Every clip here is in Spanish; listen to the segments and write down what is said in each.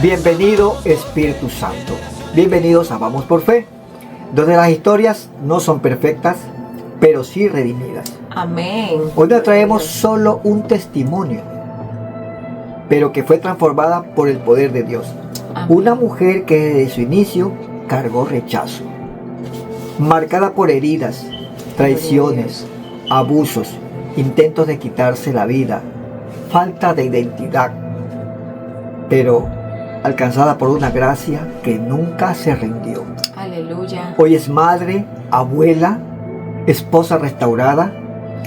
Bienvenido Espíritu Santo. Bienvenidos a Vamos por Fe, donde las historias no son perfectas, pero sí redimidas. Amén. Hoy nos traemos solo un testimonio, pero que fue transformada por el poder de Dios. Amén. Una mujer que desde su inicio cargó rechazo, marcada por heridas, traiciones, abusos, intentos de quitarse la vida, falta de identidad, pero alcanzada por una gracia que nunca se rindió. Aleluya. Hoy es madre, abuela, esposa restaurada,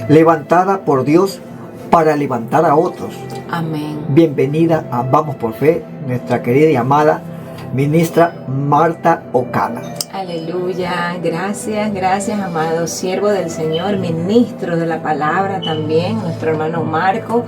levantada por Dios para levantar a otros. Amén. Bienvenida a Vamos por Fe, nuestra querida y amada ministra Marta Ocana. Aleluya. Gracias, amado siervo del Señor, ministro de la palabra también, nuestro hermano Marco.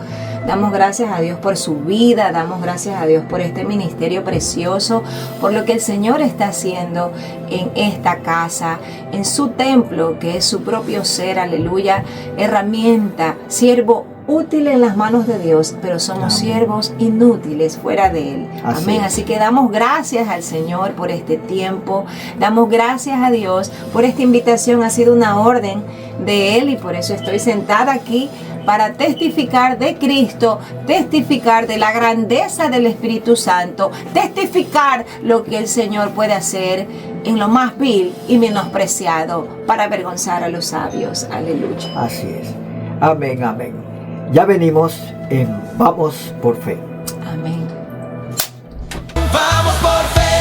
Damos gracias a Dios por su vida, damos gracias a Dios por este ministerio precioso, por lo que el Señor está haciendo en esta casa, en su templo, que es su propio ser, aleluya, herramienta, siervo útil en las manos de Dios, pero somos siervos inútiles fuera de Él. Amén. Así que damos gracias al Señor por este tiempo, damos gracias a Dios por esta invitación, ha sido una orden de Él y por eso estoy sentada aquí para testificar de Cristo, testificar de la grandeza del Espíritu Santo, testificar lo que el Señor puede hacer en lo más vil y menospreciado para avergonzar a los sabios. Aleluya. Así es. Amén, amén. Ya venimos en Vamos por Fe. Amén. Vamos por fe,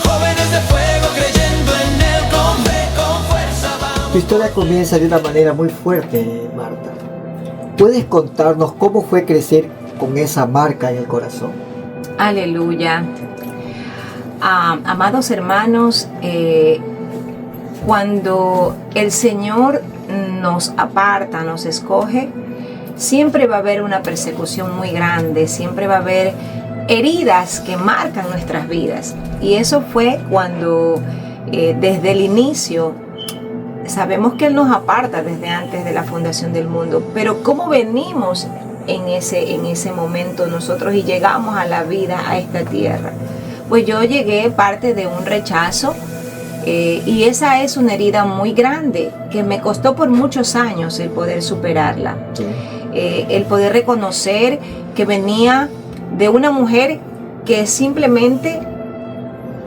jóvenes de fuego creyendo en Él con fuerza vamos. Tu historia comienza de una manera muy fuerte, Marta. ¿Puedes contarnos cómo fue crecer con esa marca en el corazón? Aleluya. Amados hermanos, cuando el Señor nos aparta, nos escoge, siempre va a haber una persecución muy grande, siempre va a haber heridas que marcan nuestras vidas. Y eso fue cuando desde el inicio, sabemos que Él nos aparta desde antes de la fundación del mundo, pero cómo venimos en ese momento nosotros y llegamos a la vida, a esta tierra. Pues yo llegué parte de un rechazo, y esa es una herida muy grande que me costó por muchos años el poder superarla. Sí. El poder reconocer que venía de una mujer que simplemente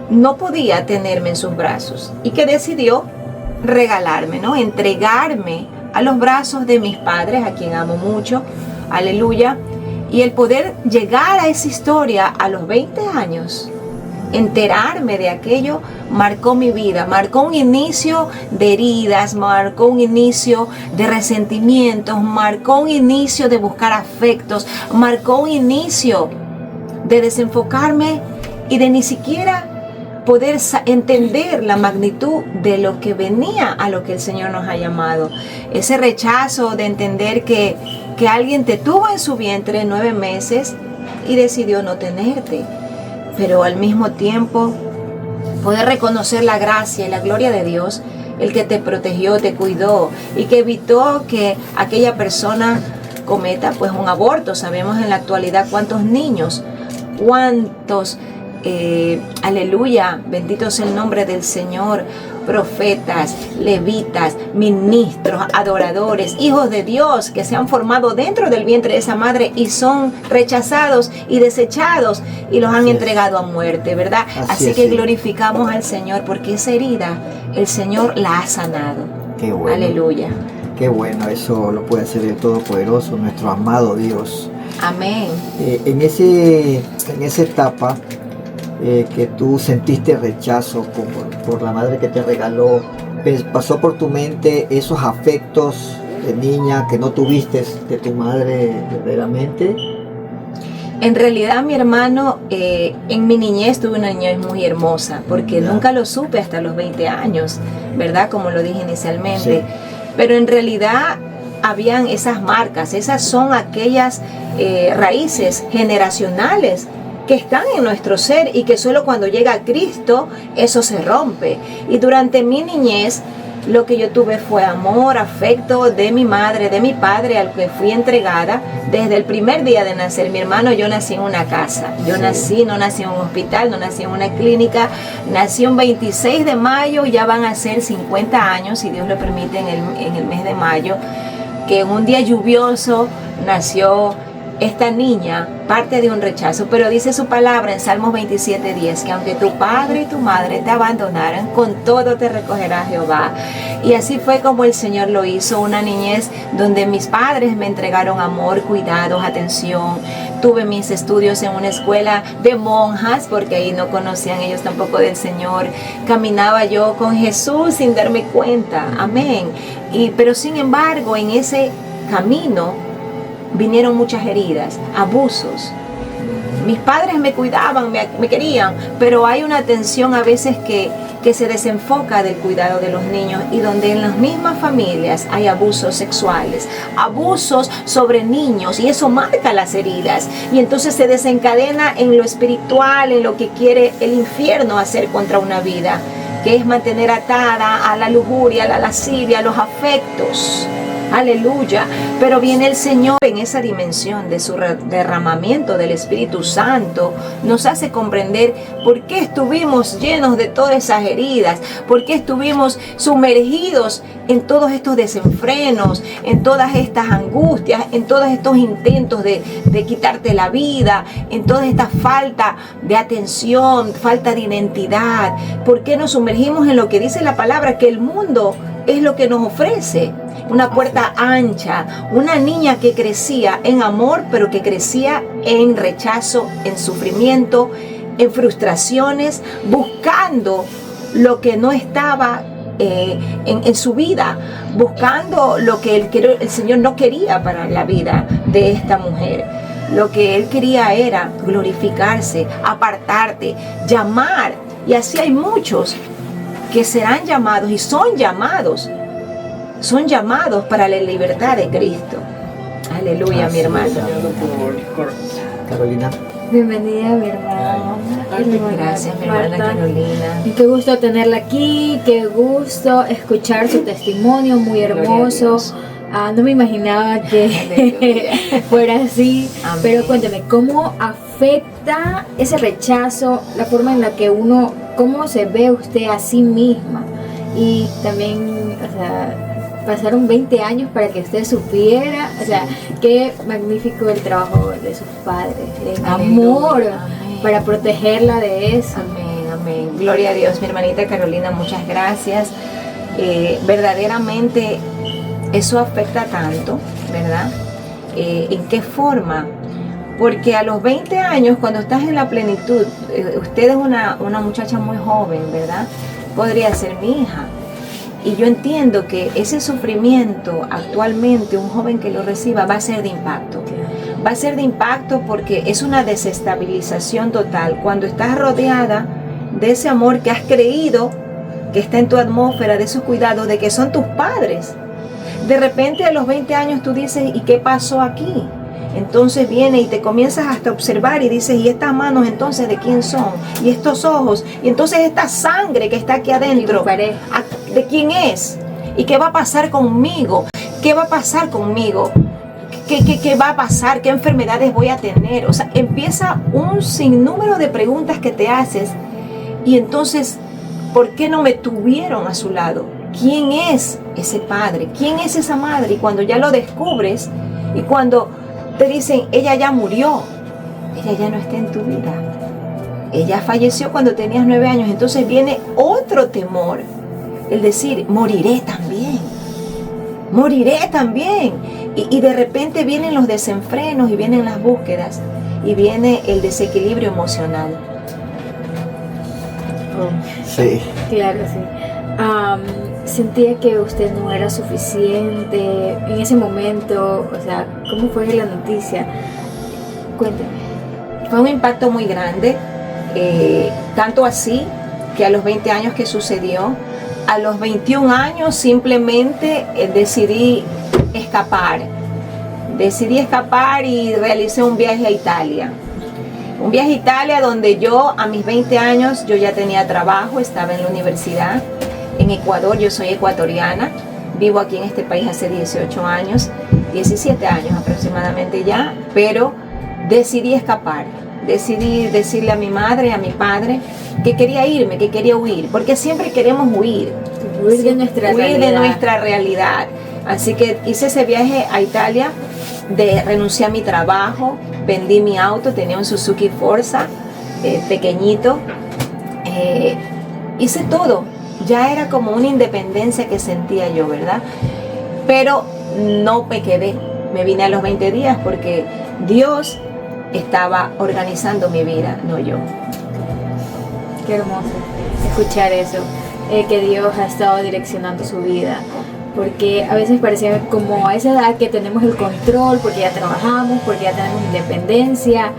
no podía tenerme en sus brazos y que decidió regalarme, ¿no? Entregarme a los brazos de mis padres, a quien amo mucho, aleluya, y el poder llegar a esa historia a los 20 años, enterarme de aquello, marcó mi vida, marcó un inicio de heridas, marcó un inicio de resentimientos, marcó un inicio de buscar afectos, marcó un inicio de desenfocarme y de ni siquiera poder entender la magnitud de lo que venía a lo que el Señor nos ha llamado. Ese rechazo de entender que alguien te tuvo en su vientre 9 meses y decidió no tenerte. Pero al mismo tiempo poder reconocer la gracia y la gloria de Dios, el que te protegió, te cuidó y que evitó que aquella persona cometa pues un aborto. Sabemos en la actualidad cuántos niños, cuántos, aleluya, bendito sea el nombre del Señor, profetas, levitas, ministros, adoradores, hijos de Dios que se han formado dentro del vientre de esa madre y son rechazados y desechados y los han entregado a muerte, ¿verdad? Así que glorificamos al Señor porque esa herida el Señor la ha sanado. Qué bueno. Aleluya. Qué bueno, eso lo puede hacer el Todopoderoso, nuestro amado Dios. Amén. En esa etapa que tú sentiste rechazo por la madre que te regaló, ¿pasó por tu mente esos afectos de niña que no tuviste de tu madre verdaderamente? En realidad, mi hermano, en mi niñez tuve una niñez muy hermosa, porque nunca lo supe hasta los 20 años, ¿verdad? Como lo dije inicialmente. Sí. Pero en realidad habían esas marcas, esas son aquellas raíces generacionales que están en nuestro ser y que solo cuando llega Cristo eso se rompe. Y durante mi niñez Lo que yo tuve fue amor, afecto de mi madre, de mi padre, al que fui entregada desde el primer día de nacer. Mi hermano, yo nací en una casa. Yo no nací en un hospital, no nací en una clínica. Nací un 26 de mayo, ya van a ser 50 años, si Dios lo permite, en el mes de mayo, que en un día lluvioso nació esta niña, parte de un rechazo. Pero dice su palabra en Salmos 27:10, que aunque tu padre y tu madre te abandonaran, con todo te recogerá Jehová. Y así fue como el Señor lo hizo, una niñez donde mis padres me entregaron amor, cuidados, atención. Tuve mis estudios en una escuela de monjas, porque ahí no conocían ellos tampoco del Señor. Caminaba yo con Jesús sin darme cuenta, amén. Pero sin embargo, en ese camino vinieron muchas heridas, abusos. Mis padres me cuidaban, me querían, pero hay una tensión a veces que se desenfoca del cuidado de los niños, y donde en las mismas familias hay abusos sexuales, abusos sobre niños, y eso marca las heridas, y entonces se desencadena en lo espiritual, en lo que quiere el infierno hacer contra una vida, que es mantener atada a la lujuria, a la lascivia, a los afectos. Aleluya. Pero viene el Señor en esa dimensión de su derramamiento del Espíritu Santo, nos hace comprender por qué estuvimos llenos de todas esas heridas, por qué estuvimos sumergidos en todos estos desenfrenos, en todas estas angustias, en todos estos intentos de quitarte la vida, en toda esta falta de atención, falta de identidad. ¿Por qué nos sumergimos en lo que dice la palabra? Que el mundo es lo que nos ofrece. Una puerta ancha, una niña que crecía en amor, pero que crecía en rechazo, en sufrimiento, en frustraciones, buscando lo que no estaba en su vida, buscando lo que el Señor no quería para la vida de esta mujer. Lo que Él quería era glorificarse, apartarte, llamar. Y así hay muchos que serán llamados y son llamados para la libertad de Cristo. Aleluya, mi hermana. Carolina. Bienvenida, mi hermana. Gracias, mi hermana Carolina. Y qué gusto tenerla aquí, qué gusto escuchar su testimonio, muy hermoso. No me imaginaba que fuera así. Amén. Pero cuéntame, ¿cómo afecta ese rechazo, la forma en la que cómo se ve usted a sí misma? Y también, o sea, pasaron 20 años para que usted supiera, o sea, qué magnífico el trabajo de sus padres, el amor, amén, para protegerla de eso. Amén, amén. Gloria a Dios, mi hermanita Carolina, muchas gracias. Verdaderamente eso afecta tanto, ¿verdad? ¿En qué forma? Porque a los 20 años, cuando estás en la plenitud, usted es una muchacha muy joven, ¿verdad? Podría ser mi hija. Y yo entiendo que ese sufrimiento actualmente, un joven que lo reciba, va a ser de impacto. Va a ser de impacto porque es una desestabilización total. Cuando estás rodeada de ese amor que has creído, que está en tu atmósfera, de esos cuidados, de que son tus padres. De repente a los 20 años tú dices, ¿y qué pasó aquí? Entonces viene y te comienzas hasta a observar y dices, ¿y estas manos entonces de quién son? ¿Y estos ojos? Y entonces esta sangre que está aquí adentro, ¿de quién es? ¿Y qué va a pasar conmigo? ¿Qué va a pasar conmigo? ¿Qué va a pasar? ¿Qué enfermedades voy a tener? O sea, empieza un sinnúmero de preguntas que te haces. Y entonces, ¿por qué no me tuvieron a su lado? ¿Quién es ese padre? ¿Quién es esa madre? Y cuando ya lo descubres, y cuando te dicen, ella ya murió, ella ya no está en tu vida, ella falleció cuando tenías 9 años, entonces viene otro temor, el decir, moriré también, y de repente vienen los desenfrenos, y vienen las búsquedas, y viene el desequilibrio emocional. Sí. Claro, sí. Sentía que usted no era suficiente en ese momento, o sea, ¿cómo fue la noticia? Cuénteme. Fue un impacto muy grande, tanto así que a los 20 años que sucedió, a los 21 años simplemente decidí escapar y realicé un viaje a Italia. Un viaje a Italia donde yo a mis 20 años yo ya tenía trabajo, estaba en la universidad. en Ecuador. Yo soy ecuatoriana, vivo aquí en este país hace 18 años, 17 años aproximadamente ya, pero decidí escapar. Decidí decirle a mi madre, a mi padre, que quería irme, que quería huir, porque siempre queremos huir. Huir de nuestra Huir realidad. de nuestra realidad. Así que hice ese viaje a Italia, renuncié a mi trabajo, vendí mi auto, tenía un Suzuki Forza pequeñito, hice todo. Ya era como una independencia que sentía yo, ¿verdad? Pero no me quedé, me vine a los 20 días porque Dios estaba organizando mi vida, no yo. Qué hermoso escuchar eso, que Dios ha estado direccionando su vida, porque a veces parecía como a esa edad que tenemos el control, porque ya trabajamos, porque ya tenemos independencia,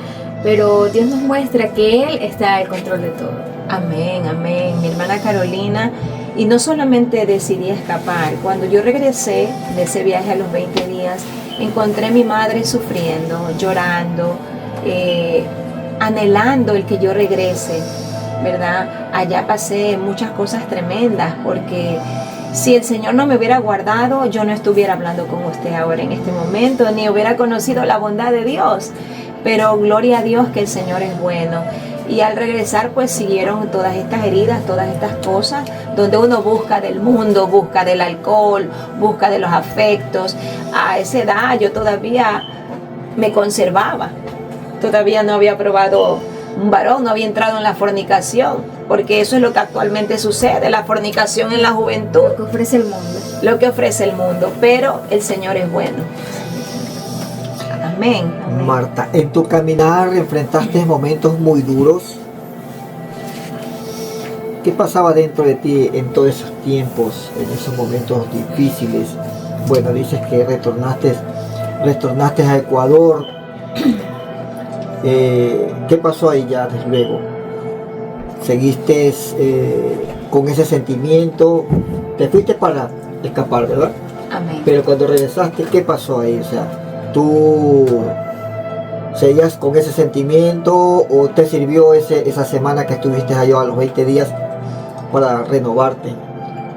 pero Dios nos muestra que Él está al control de todo. Amén, amén. Mi hermana Carolina, y no solamente decidí escapar, cuando yo regresé de ese viaje a los 20 días, encontré a mi madre sufriendo, llorando, anhelando el que yo regrese, ¿verdad? Allá pasé muchas cosas tremendas, porque si el Señor no me hubiera guardado, yo no estuviera hablando con usted ahora en este momento, ni hubiera conocido la bondad de Dios. Pero gloria a Dios que el Señor es bueno. Y al regresar pues siguieron todas estas heridas, todas estas cosas, donde uno busca del mundo, busca del alcohol, busca de los afectos. A esa edad yo todavía me conservaba, todavía no había probado un varón, no había entrado en la fornicación, porque eso es lo que actualmente sucede, la fornicación en la juventud. Lo que ofrece el mundo. Lo que ofrece el mundo, pero el Señor es bueno. Amén. Marta, en tu caminar enfrentaste momentos muy duros. ¿Qué pasaba dentro de ti en todos esos tiempos, en esos momentos difíciles? Bueno, dices que retornaste a Ecuador. ¿Qué pasó ahí ya desde luego? ¿Seguiste con ese sentimiento? Te fuiste para escapar, ¿verdad? Amén. Pero cuando regresaste, ¿qué pasó ahí? O sea, ¿tú seguías con ese sentimiento o te sirvió esa semana que estuviste allá a los 20 días para renovarte?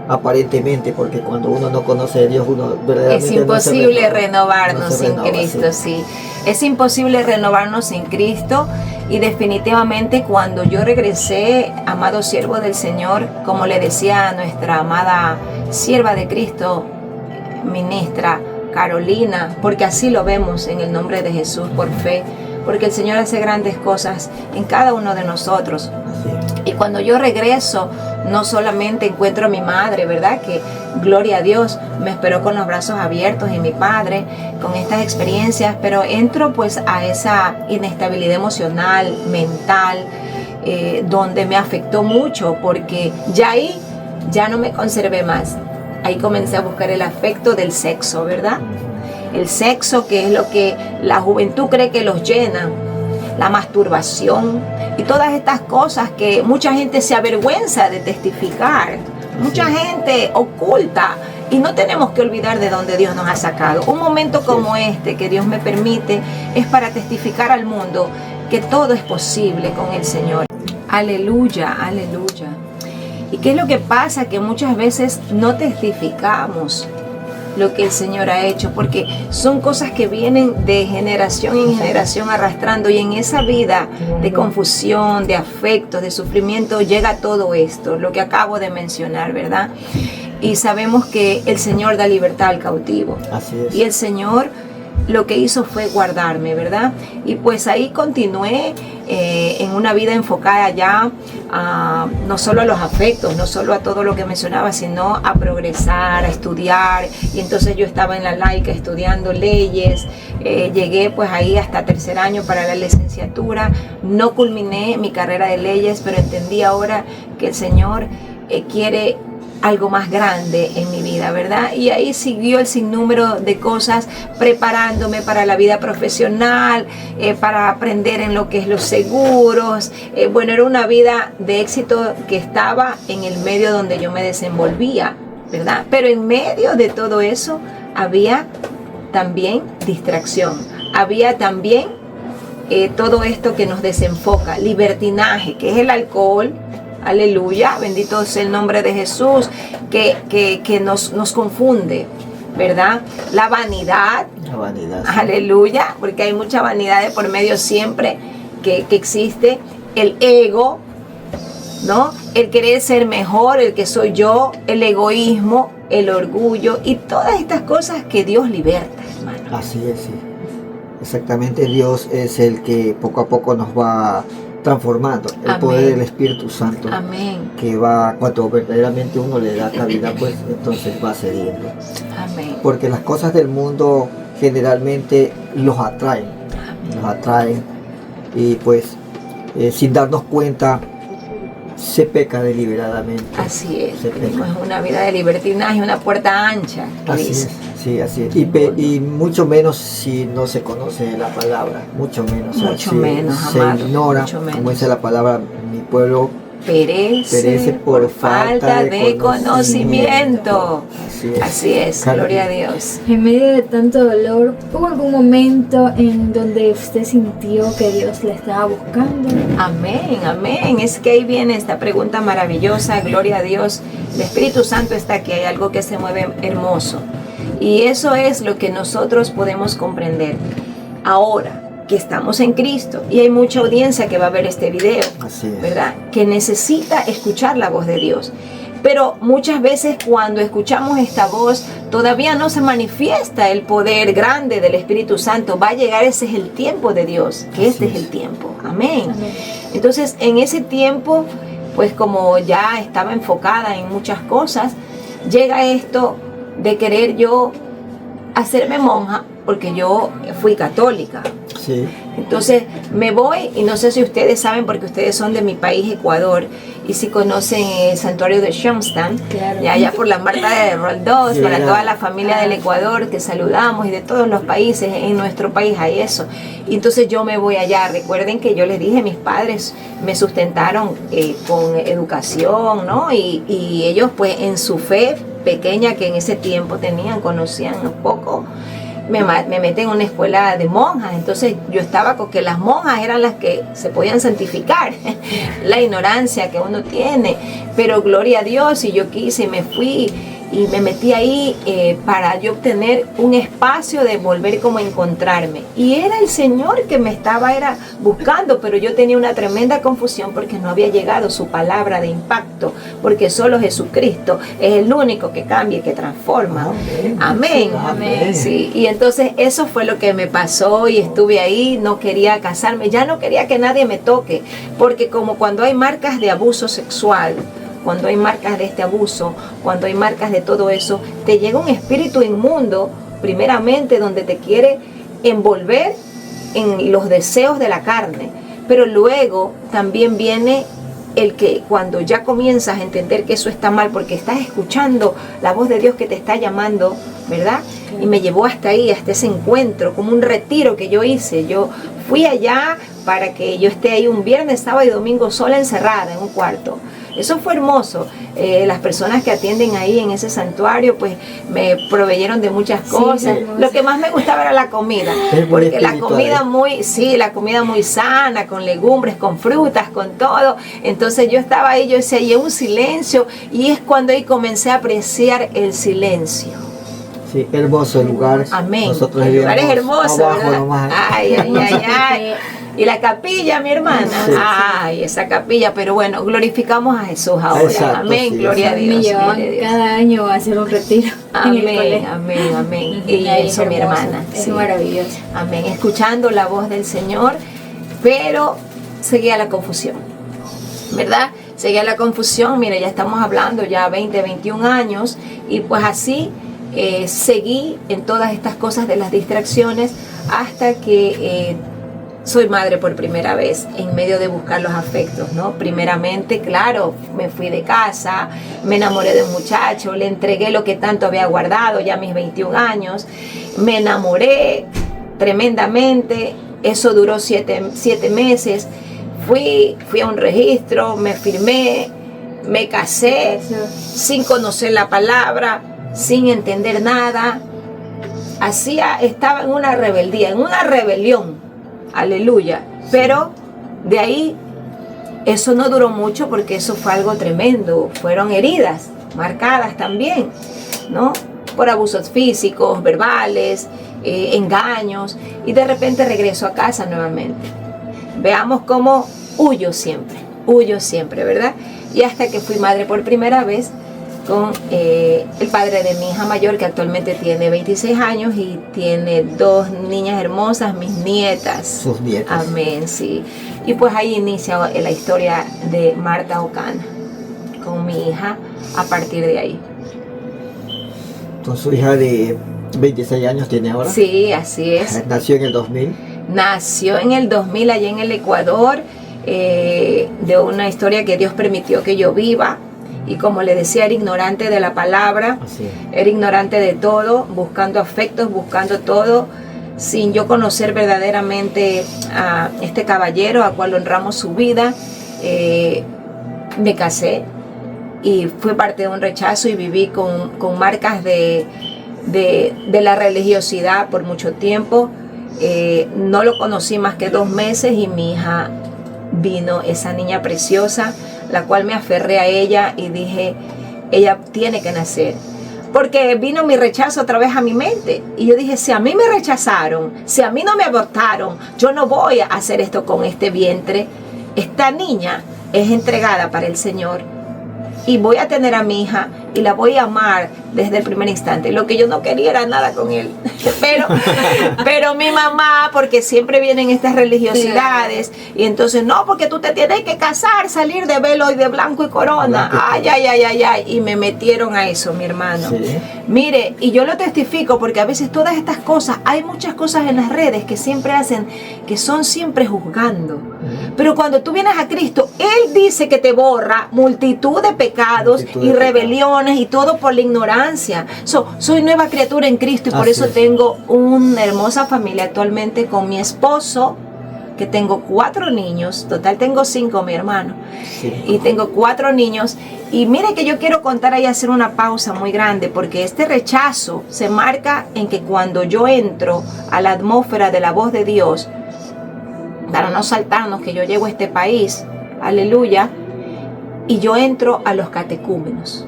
Aparentemente, porque cuando uno no conoce a Dios, uno verdaderamente es imposible no se renovarnos no se sin renova, Cristo, sí. Es imposible renovarnos sin Cristo, y definitivamente cuando yo regresé, amado siervo del Señor, como le decía a nuestra amada sierva de Cristo, ministra Carolina, porque así lo vemos en el nombre de Jesús por fe, porque el Señor hace grandes cosas en cada uno de nosotros. Así. Y cuando yo regreso, no solamente encuentro a mi madre, ¿verdad? Que gloria a Dios, me esperó con los brazos abiertos, y mi padre con estas experiencias, pero entro pues a esa inestabilidad emocional, mental, donde me afectó mucho, porque ya ahí ya no me conservé más. Ahí comencé a buscar el afecto del sexo, ¿verdad? El sexo, que es lo que la juventud cree que los llena, la masturbación y todas estas cosas que mucha gente se avergüenza de testificar, mucha gente oculta, y no tenemos que olvidar de dónde Dios nos ha sacado. Un momento como este que Dios me permite es para testificar al mundo que todo es posible con el Señor. Aleluya, aleluya. ¿Y qué es lo que pasa? Que muchas veces no testificamos lo que el Señor ha hecho, porque son cosas que vienen de generación en generación arrastrando, y en esa vida de confusión, de afectos, de sufrimiento, llega todo esto, lo que acabo de mencionar, ¿verdad? Y sabemos que el Señor da libertad al cautivo. Así es. Y el Señor lo que hizo fue guardarme, ¿verdad? Y pues ahí continué en una vida enfocada ya no solo a los afectos, no solo a todo lo que mencionaba, sino a progresar, a estudiar. Y entonces yo estaba en la laica estudiando leyes, llegué pues ahí hasta tercer año para la licenciatura. No culminé mi carrera de leyes, pero entendí ahora que el Señor quiere algo más grande en mi vida, ¿verdad? Y ahí siguió el sinnúmero de cosas, preparándome para la vida profesional, para aprender en lo que es los seguros. Bueno, era una vida de éxito que estaba en el medio donde yo me desenvolvía, ¿verdad? Pero en medio de todo eso había también distracción, había también todo esto que nos desenfoca, libertinaje, que es el alcohol, aleluya, bendito sea el nombre de Jesús, que nos confunde, ¿verdad? La vanidad, Sí. aleluya, porque hay mucha vanidad de por medio siempre que existe, el ego, ¿no? El querer ser mejor, el que soy yo, el egoísmo, el orgullo y todas estas cosas que Dios liberta, hermano. Así es, sí. Exactamente, Dios es el que poco a poco nos va transformando. El Amén. poder del Espíritu Santo. Amén, Que va, cuando verdaderamente uno le da cabida, pues entonces va cediendo. amén, Porque las cosas del mundo generalmente los atraen y pues sin darnos cuenta se peca deliberadamente. así es. Se peca. Tenemos una vida de libertinaje, una puerta ancha, Así dice. es, sí, así es. Y mucho menos si no se conoce la palabra, mucho menos. Mucho si menos, se amado, ignora, mucho menos. como dice la palabra, mi pueblo Perece por falta de conocimiento. Así es. Así es, Claro. gloria a Dios. En medio de tanto dolor, ¿hubo algún momento en donde usted sintió que Dios le estaba buscando? Amén, amén. Es que ahí viene esta pregunta maravillosa, gloria a Dios. El Espíritu Santo está aquí, hay algo que se mueve hermoso. Y eso es lo que nosotros podemos comprender ahora que estamos en Cristo. Y hay mucha audiencia que va a ver este video, Así es. ¿verdad? Que necesita escuchar la voz de Dios. Pero muchas veces cuando escuchamos esta voz, todavía no se manifiesta el poder grande del Espíritu Santo. Va a llegar, ese es el tiempo de Dios, que este es el tiempo. Amén. Amén. Entonces, en ese tiempo, pues como ya estaba enfocada en muchas cosas, llega esto de querer yo hacerme monja, porque yo fui católica. Sí. Entonces me voy, y no sé si ustedes saben, porque ustedes son de mi país, Ecuador, y si conocen el santuario de Shamstan, Claro. y allá por la Marta de Roldós, Sí, para era- toda la familia del Ecuador que saludamos, y de todos los países, en nuestro país hay eso. Y entonces yo me voy allá. Recuerden que yo les dije, mis padres me sustentaron con educación, ¿no? Y ellos pues en su fe pequeña que en ese tiempo tenían, conocían un poco, me meten en una escuela de monjas. Entonces yo estaba con que las monjas eran las que se podían santificar, la ignorancia que uno tiene, pero gloria a Dios, y yo quise y me fui y me metí ahí para yo obtener un espacio de volver como a encontrarme, y era el Señor que me estaba buscando, pero yo tenía una tremenda confusión porque no había llegado su palabra de impacto, porque solo Jesucristo es el único que cambia y que transforma. Amén. Amén. Amén. Sí, y entonces eso fue lo que me pasó, y estuve ahí, no quería casarme, ya no quería que nadie me toque, porque como cuando hay marcas de abuso sexual, cuando hay marcas de este abuso, cuando hay marcas de todo eso, te llega un espíritu inmundo, primeramente, donde te quiere envolver en los deseos de la carne, pero luego también viene el que cuando ya comienzas a entender que eso está mal, porque estás escuchando la voz de Dios que te está llamando, ¿verdad? Y me llevó hasta ahí, hasta ese encuentro, como un retiro que yo hice. Yo fui allá para que yo esté ahí un viernes, sábado y domingo sola, encerrada en un cuarto. Eso fue hermoso. Las personas que atienden ahí en ese santuario pues me proveyeron de muchas cosas. hermoso. Lo que más me gustaba era la comida, Es muy porque la espiritual, comida la comida muy sana, con legumbres, con frutas, con todo. Entonces yo estaba ahí, yo decía, y un silencio, y es cuando ahí comencé a apreciar el silencio. Sí, hermoso el lugar. Amén. Nosotros El lugar es vivíamos hermoso, abajo ¿verdad? nomás. Ay, ay, ay, ay. Y la capilla, mi hermana. Sí. Ay, esa capilla. Pero bueno, glorificamos a Jesús ahora. Exacto, Amén, sí, gloria a Me Dios. llevaban Gloria a Dios. cada año a hacer un retiro en el Amén, colegio. amén, amén. Y Y ahí es eso, mi hermoso, hermana. es sí. maravilloso. Amén. Escuchando la voz del Señor, pero seguía la confusión, ¿verdad? Seguía la confusión. Mira, ya estamos hablando ya 20, 21 años, y pues así seguí en todas estas cosas de las distracciones hasta que soy madre por primera vez, en medio de buscar los afectos, ¿no? Primeramente, claro, me fui de casa, me enamoré de un muchacho, le entregué lo que tanto había guardado, ya a mis 21 años, me enamoré tremendamente, eso duró 7 meses, fui a un registro, me firmé, me casé, sin conocer la palabra, sin entender nada, estaba en una rebeldía, en una rebelión, aleluya, pero de ahí Eso no duró mucho porque eso fue algo tremendo. Fueron heridas, marcadas también, ¿no? Por abusos físicos, verbales, engaños. Y de repente regreso a casa nuevamente. Veamos cómo huyo siempre, ¿verdad? Y hasta que fui madre por primera vez con el padre de mi hija mayor, que actualmente tiene 26 años y tiene 2 niñas hermosas, mis nietas. Sus nietas. Amén, sí. Y pues ahí inicia la historia de Marta Ocana con mi hija a partir de ahí. Con su hija de 26 años tiene ahora. Sí, así es. Nació en el 2000. Nació en el 2000 allá en el Ecuador, de una historia que Dios permitió que yo viva. Y como le decía, era ignorante de la palabra, Así es. era ignorante de todo, buscando afectos, buscando todo, sin yo conocer verdaderamente a este caballero, a cual honramos su vida. Me casé y fue parte de un rechazo y viví con marcas de la religiosidad por mucho tiempo. No lo conocí más que 2 meses y mi hija vino, esa niña preciosa, la cual me aferré a ella y dije, ella tiene que nacer. Porque vino mi rechazo otra vez a mi mente. Y yo dije, si a mí me rechazaron, si a mí no me abortaron, yo no voy a hacer esto con este vientre. Esta niña es entregada para el Señor. Y voy a tener a mi hija y la voy a amar desde el primer instante. Lo que yo no quería era nada con él. Pero mi mamá, porque siempre vienen estas religiosidades, y entonces, no, porque tú te tienes que casar, salir de velo y de blanco y corona. Ay. Y me metieron a eso, mi hermano. Sí. Mire, y yo lo testifico porque a veces todas estas cosas, hay muchas cosas en las redes que siempre hacen, que son siempre juzgando. Pero cuando tú vienes a Cristo, Él dice que te borra multitud de pecados y rebeliones y todo por la ignorancia. Soy nueva criatura en Cristo y por eso tengo una hermosa familia actualmente con mi esposo, que tengo 4 niños, total tengo 5, mi hermano, y tengo 4 niños. Y mire que yo quiero contar ahí, hacer una pausa muy grande, porque este rechazo se marca en que cuando yo entro a la atmósfera de la voz de Dios, para no saltarnos que yo llego a este país, aleluya, y yo entro a los catecúmenos.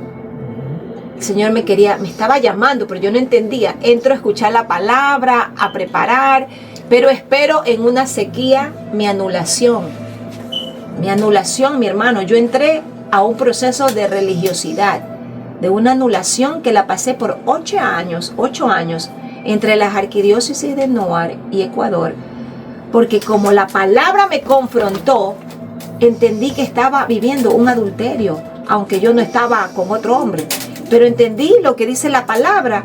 El Señor me estaba llamando, pero yo no entendía. Entro a escuchar la palabra, a preparar, pero espero en una sequía mi anulación. Mi anulación, mi hermano. Yo entré a un proceso de religiosidad, de una anulación que la pasé por 8 años, entre las arquidiócesis de Noar y Ecuador, porque como la palabra me confrontó, entendí que estaba viviendo un adulterio, aunque yo no estaba con otro hombre. Pero entendí lo que dice la palabra.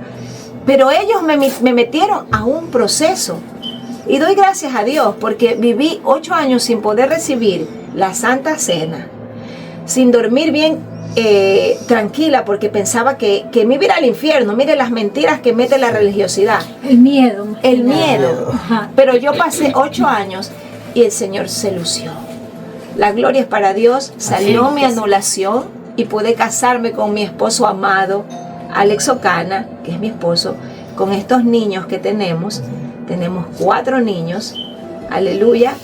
Pero ellos me metieron a un proceso. Y doy gracias a Dios porque viví 8 años sin poder recibir la Santa Cena, sin dormir bien tranquila, porque pensaba que me iba a ir al infierno. Mire las mentiras que mete la religiosidad. El miedo. El miedo. Pero yo pasé 8 años y el Señor se lució. La gloria es para Dios. Salió mi anulación y pude casarme con mi esposo amado, Alex Ocana, que es mi esposo, con estos niños que tenemos. Tenemos 4 niños, aleluya,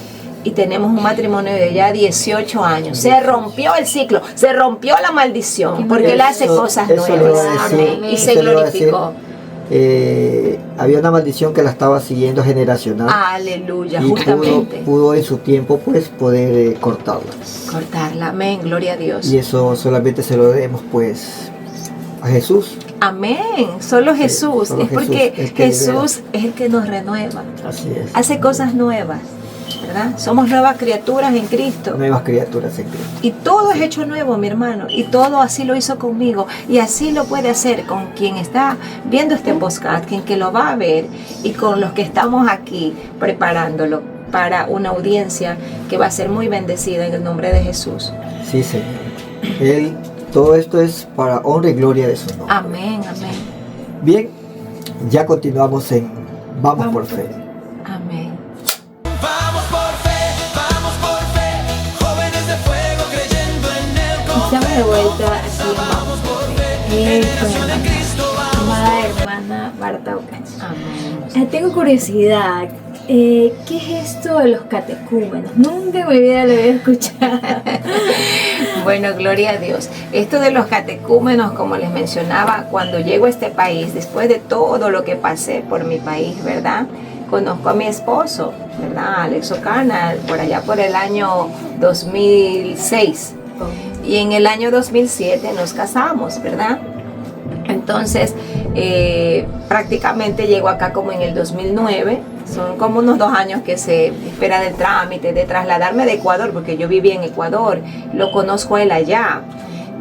y tenemos un matrimonio de ya 18 años. Se rompió el ciclo, se rompió la maldición, porque Él hace cosas nuevas. Amén. Y se glorificó. Había una maldición que la estaba siguiendo generacional. Aleluya, y justamente. pudo en su tiempo pues poder cortarla. Cortarla, amén, gloria a Dios. Y eso solamente se lo debemos pues a Jesús. Amén, solo Jesús. Solo es porque Jesús es el que nos renueva. Así es. Hace cosas nuevas, ¿verdad? Somos nuevas criaturas en Cristo. Nuevas criaturas en Cristo. Y todo es hecho nuevo, mi hermano. Y todo así lo hizo conmigo. Y así lo puede hacer con quien está viendo este podcast, quien que lo va a ver, y con los que estamos aquí preparándolo para una audiencia que va a ser muy bendecida en el nombre de Jesús. Sí, Señor. Todo esto es para honra y gloria de su nombre. Amén, amén. Bien, ya continuamos en Vamos por Fe. Amén. Vamos por fe, jóvenes de fuego creyendo en Él con Estamos fe. de vuelta aquí en Vamos por Fe. Con la amada hermana Marta Ocana. Amén. Tengo curiosidad. ¿Qué es esto de los catecúmenos? Nunca en mi vida lo había escuchado. Bueno, gloria a Dios. Esto de los catecúmenos, como les mencionaba, cuando llego a este país, después de todo lo que pasé por mi país, ¿verdad? Conozco a mi esposo, ¿verdad? Alex Ocana, por allá por el año 2006. Y en el año 2007 nos casamos, ¿verdad? Entonces, prácticamente llego acá como en el 2009. Son como unos 2 años que se espera del trámite de trasladarme de Ecuador, porque yo vivía en Ecuador. Lo conozco a él allá,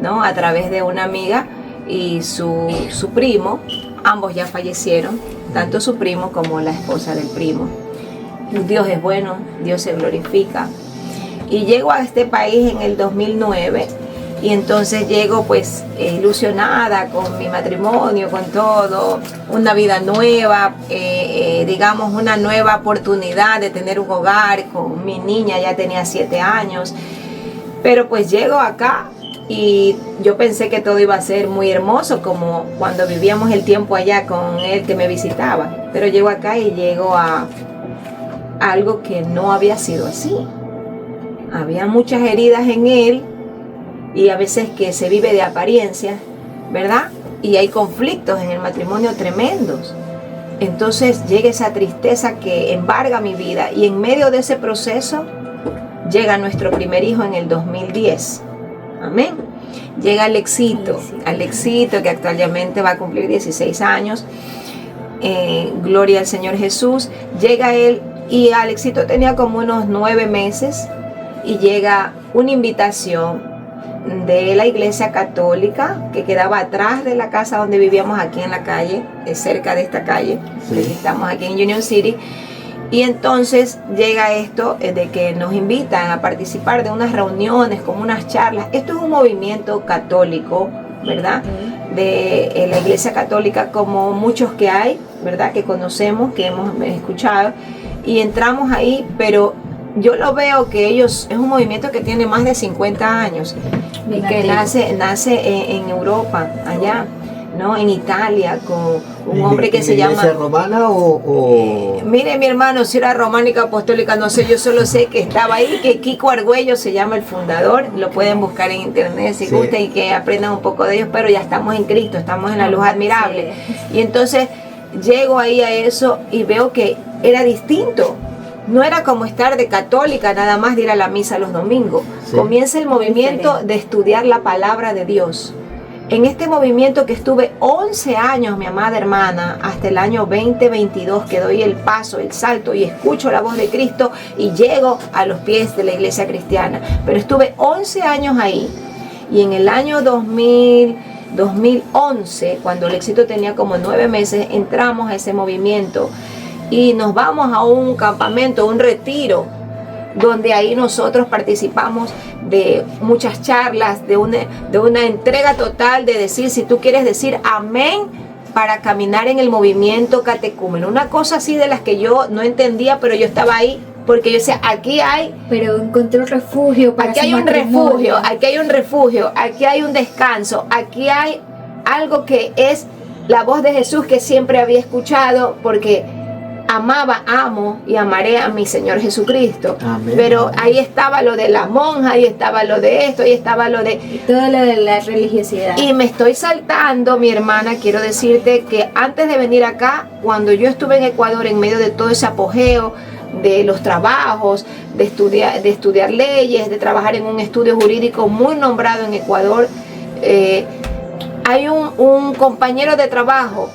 ¿no? A través de una amiga y su primo. Ambos ya fallecieron, tanto su primo como la esposa del primo. Dios es bueno, Dios se glorifica. Y llego a este país en el 2009. Y entonces llego pues ilusionada con mi matrimonio, con todo, una vida nueva, digamos una nueva oportunidad de tener un hogar con mi niña, ya tenía 7 años. Pero pues llego acá y yo pensé que todo iba a ser muy hermoso como cuando vivíamos el tiempo allá con él que me visitaba. Pero llego acá y llego a algo que no había sido así. Había muchas heridas en él. Y a veces que se vive de apariencia, ¿verdad? Y hay conflictos en el matrimonio tremendos. Entonces llega esa tristeza que embarga mi vida y en medio de ese proceso llega nuestro primer hijo en el 2010. Amén. Llega Alexito que actualmente va a cumplir 16 años. Gloria al Señor Jesús. Llega él y Alexito tenía como unos 9 meses y llega una invitación de la iglesia católica que quedaba atrás de la casa donde vivíamos aquí en la calle, cerca de esta calle, sí. Estamos aquí en Union City, y entonces llega esto de que nos invitan a participar de unas reuniones, como unas charlas. Esto es un movimiento católico, ¿verdad? De la iglesia católica, como muchos que hay, ¿verdad? Que conocemos, que hemos escuchado, y entramos ahí, pero yo lo veo que ellos, es un movimiento que tiene más de 50 años y que nace en Europa, allá, ¿no? En Italia, con un hombre que se llama... ¿Iglesia romana o...? Mire, mi hermano, si era románica apostólica, no sé, yo solo sé que estaba ahí, que Kiko Argüello se llama el fundador, lo pueden buscar en internet si gusta y que aprendan un poco de ellos, pero ya estamos en Cristo, estamos en la luz admirable. Sí. Y entonces llego ahí a eso y veo que era distinto. No era como estar de católica, nada más de ir a la misa los domingos. Sí. Comienza el movimiento de estudiar la palabra de Dios. En este movimiento que estuve 11 años, mi amada hermana, hasta el año 2022, que doy el paso, el salto y escucho la voz de Cristo y llego a los pies de la iglesia cristiana. Pero estuve 11 años ahí. Y en el año 2011, cuando el éxito tenía como 9 meses, entramos a ese movimiento. Y nos vamos a un campamento, un retiro, donde ahí nosotros participamos de muchas charlas, de una entrega total de decir, si tú quieres decir amén, para caminar en el movimiento catecúmeno. Una cosa así de las que yo no entendía, pero yo estaba ahí porque yo decía, aquí hay... Pero encontré un refugio para aquí hay un refugio, aquí hay un refugio, aquí hay un descanso, aquí hay algo que es la voz de Jesús que siempre había escuchado, porque amo y amaré a mi Señor Jesucristo. Amén. Pero ahí estaba lo de la monja, ahí estaba lo de esto, ahí estaba lo de... Y todo lo de la religiosidad. Y me estoy saltando, mi hermana, quiero decirte que antes de venir acá, cuando yo estuve en Ecuador, en medio de todo ese apogeo de los trabajos, de estudiar leyes, de trabajar en un estudio jurídico muy nombrado en Ecuador, hay un compañero de trabajo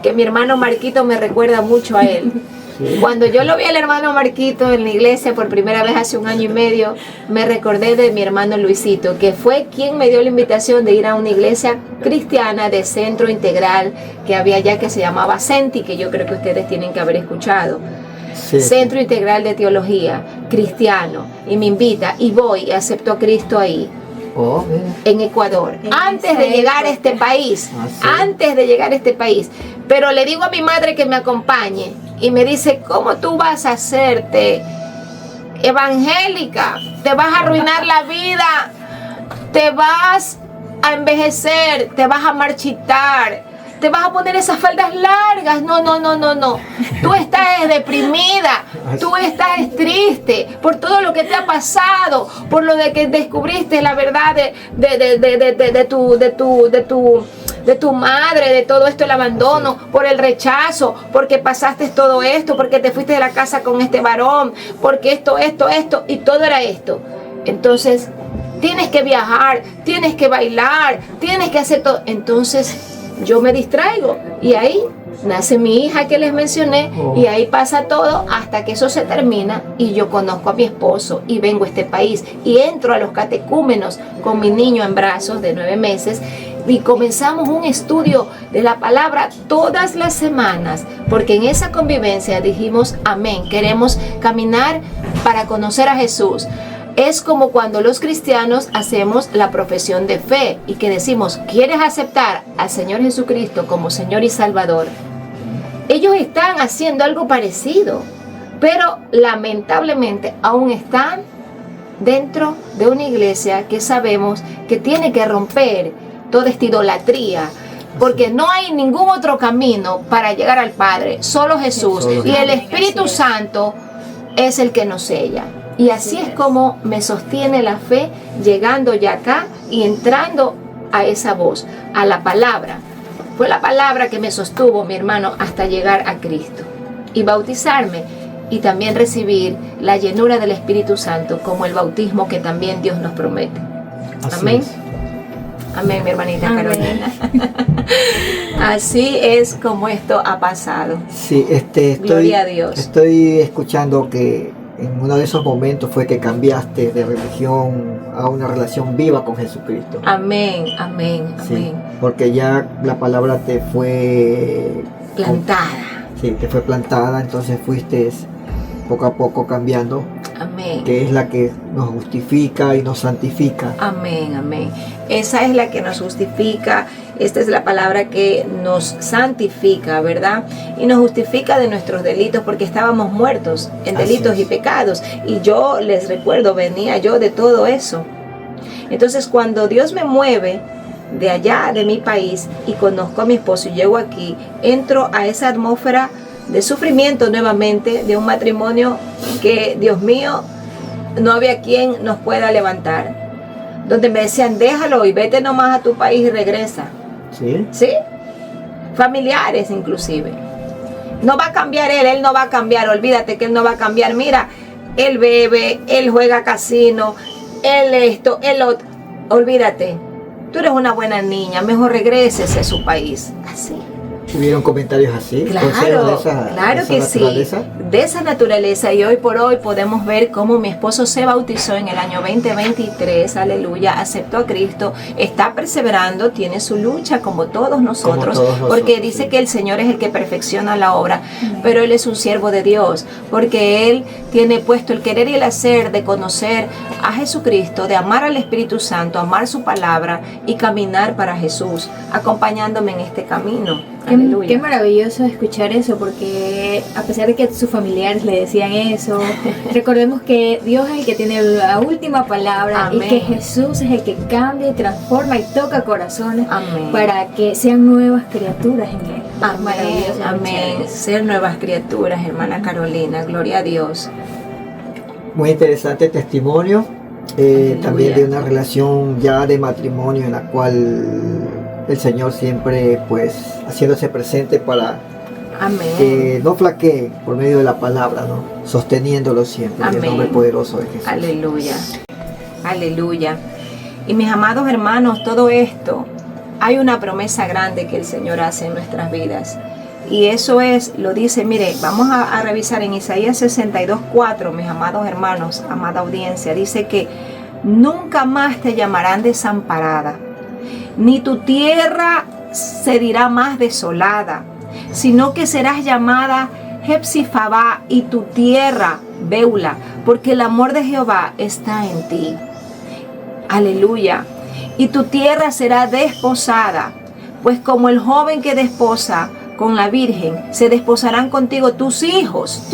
que mi hermano Marquito me recuerda mucho a él. Sí. Cuando yo lo vi al hermano Marquito en la iglesia por primera vez hace 1 año y medio, me recordé de mi hermano Luisito, que fue quien me dio la invitación de ir a una iglesia cristiana de centro integral que había allá, que se llamaba CENTI, que yo creo que ustedes tienen que haber escuchado. Sí. Centro Integral de Teología, cristiano, y me invita, y voy y acepto a Cristo ahí. Oh, en Ecuador, antes de llegar a este país, antes de llegar a este país. Pero le digo a mi madre que me acompañe y me dice, ¿cómo tú vas a hacerte evangélica? Te vas a arruinar la vida, te vas a envejecer, te vas a marchitar, te vas a poner esas faldas largas. No. Tú estás deprimida, tú estás triste por todo lo que te ha pasado, por lo de que descubriste la verdad de tu madre, de todo esto, el abandono, por el rechazo, porque pasaste todo esto, porque te fuiste de la casa con este varón, porque esto, y todo era esto. Entonces, tienes que viajar, tienes que bailar, tienes que hacer todo. Entonces, yo me distraigo y ahí nace mi hija que les mencioné y ahí pasa todo hasta que eso se termina y yo conozco a mi esposo y vengo a este país y entro a los catecúmenos con mi niño en brazos de 9 meses y comenzamos un estudio de la palabra todas las semanas, porque en esa convivencia dijimos amén, queremos caminar para conocer a Jesús. Es como cuando los cristianos hacemos la profesión de fe y que decimos, ¿quieres aceptar al Señor Jesucristo como Señor y Salvador? Ellos están haciendo algo parecido, pero lamentablemente aún están dentro de una iglesia que sabemos que tiene que romper toda esta idolatría, porque no hay ningún otro camino para llegar al Padre, solo Jesús, y el Espíritu Santo es el que nos sella. Y así es como me sostiene la fe, llegando ya acá y entrando a esa voz, a la palabra. Fue la palabra que me sostuvo, mi hermano, hasta llegar a Cristo y bautizarme y también recibir la llenura del Espíritu Santo como el bautismo que también Dios nos promete. Amén. Amén, mi hermanita Carolina. Así es como esto ha pasado. Sí, Gloria a Dios. Estoy escuchando que en uno de esos momentos fue que cambiaste de religión a una relación viva con Jesucristo. Amén, amén, Sí, amén. porque ya la palabra te fue Plantada. Sí, te fue plantada, entonces fuiste poco a poco cambiando, Amén. que es la que nos justifica y nos santifica. Amén, amén. Esa es la que nos justifica. Esta es la palabra que nos santifica, ¿verdad? Y nos justifica de nuestros delitos porque estábamos muertos en delitos y pecados. Y yo les recuerdo, venía yo de todo eso. Entonces, cuando Dios me mueve de allá, de mi país, y conozco a mi esposo y llego aquí, entro a esa atmósfera de sufrimiento nuevamente, de un matrimonio que, Dios mío, no había quien nos pueda levantar. Donde me decían, déjalo y vete nomás a tu país y regresa. ¿Sí? ¿Sí? Familiares inclusive. No va a cambiar él no va a cambiar, olvídate que él no va a cambiar. Mira, él bebe, él juega casino, él esto, él otro. Olvídate, tú eres una buena niña, mejor regreses a su país. Así. ¿Hubieron comentarios así? Claro, claro que sí, de esa naturaleza, y hoy por hoy podemos ver cómo mi esposo se bautizó en el año 2023, aleluya, aceptó a Cristo, está perseverando, tiene su lucha como todos nosotros, porque dice que el Señor es el que perfecciona la obra, pero Él es un siervo de Dios, porque Él tiene puesto el querer y el hacer de conocer a Jesucristo, de amar al Espíritu Santo, amar su palabra y caminar para Jesús, acompañándome en este camino. Qué maravilloso escuchar eso, porque a pesar de que sus familiares le decían eso, recordemos que Dios es el que tiene la última palabra. Amén. Y que Jesús es el que cambia y transforma y toca corazones. Amén. Para que sean nuevas criaturas en Él. Amén. Maravilloso. Amén. Ser nuevas criaturas, hermana Carolina, gloria a Dios. Muy interesante testimonio, también de una relación ya de matrimonio en la cual el Señor siempre pues haciéndose presente para que no flaquee por medio de la palabra, ¿no? Sosteniéndolo siempre en el nombre poderoso de Jesús. Aleluya, aleluya. Y mis amados hermanos, todo esto, hay una promesa grande que el Señor hace en nuestras vidas. Y eso es, lo dice, mire, vamos a revisar en Isaías 62:4, mis amados hermanos, amada audiencia, dice que nunca más te llamarán desamparada, ni tu tierra se dirá más desolada, sino que serás llamada Jepsifabá y tu tierra Beula, porque el amor de Jehová está en ti. Aleluya. Y tu tierra será desposada, pues como el joven que desposa con la virgen, se desposarán contigo tus hijos,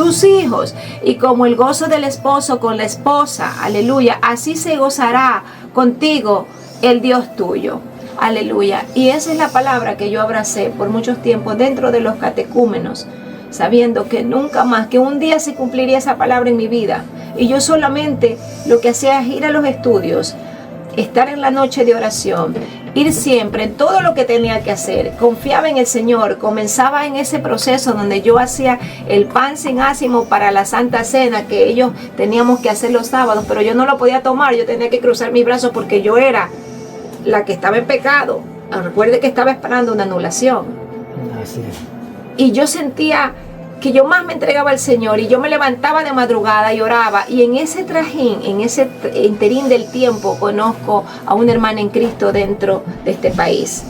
y como el gozo del esposo con la esposa, aleluya, así se gozará contigo el Dios tuyo. Aleluya. Y esa es la palabra que yo abracé por muchos tiempos dentro de los catecúmenos, sabiendo que nunca más, que un día se cumpliría esa palabra en mi vida. Y yo solamente lo que hacía es ir a los estudios, estar en la noche de oración, ir siempre en todo lo que tenía que hacer. Confiaba en el Señor, comenzaba en ese proceso donde yo hacía el pan sin ácimo para la Santa Cena, que ellos teníamos que hacer los sábados, pero yo no lo podía tomar, yo tenía que cruzar mis brazos porque yo era la que estaba en pecado. Recuerde que estaba esperando una anulación. Así es. Y yo sentía que yo más me entregaba al Señor y yo me levantaba de madrugada y oraba, y en ese trajín, en ese interín del tiempo, conozco a una hermana en Cristo dentro de este país.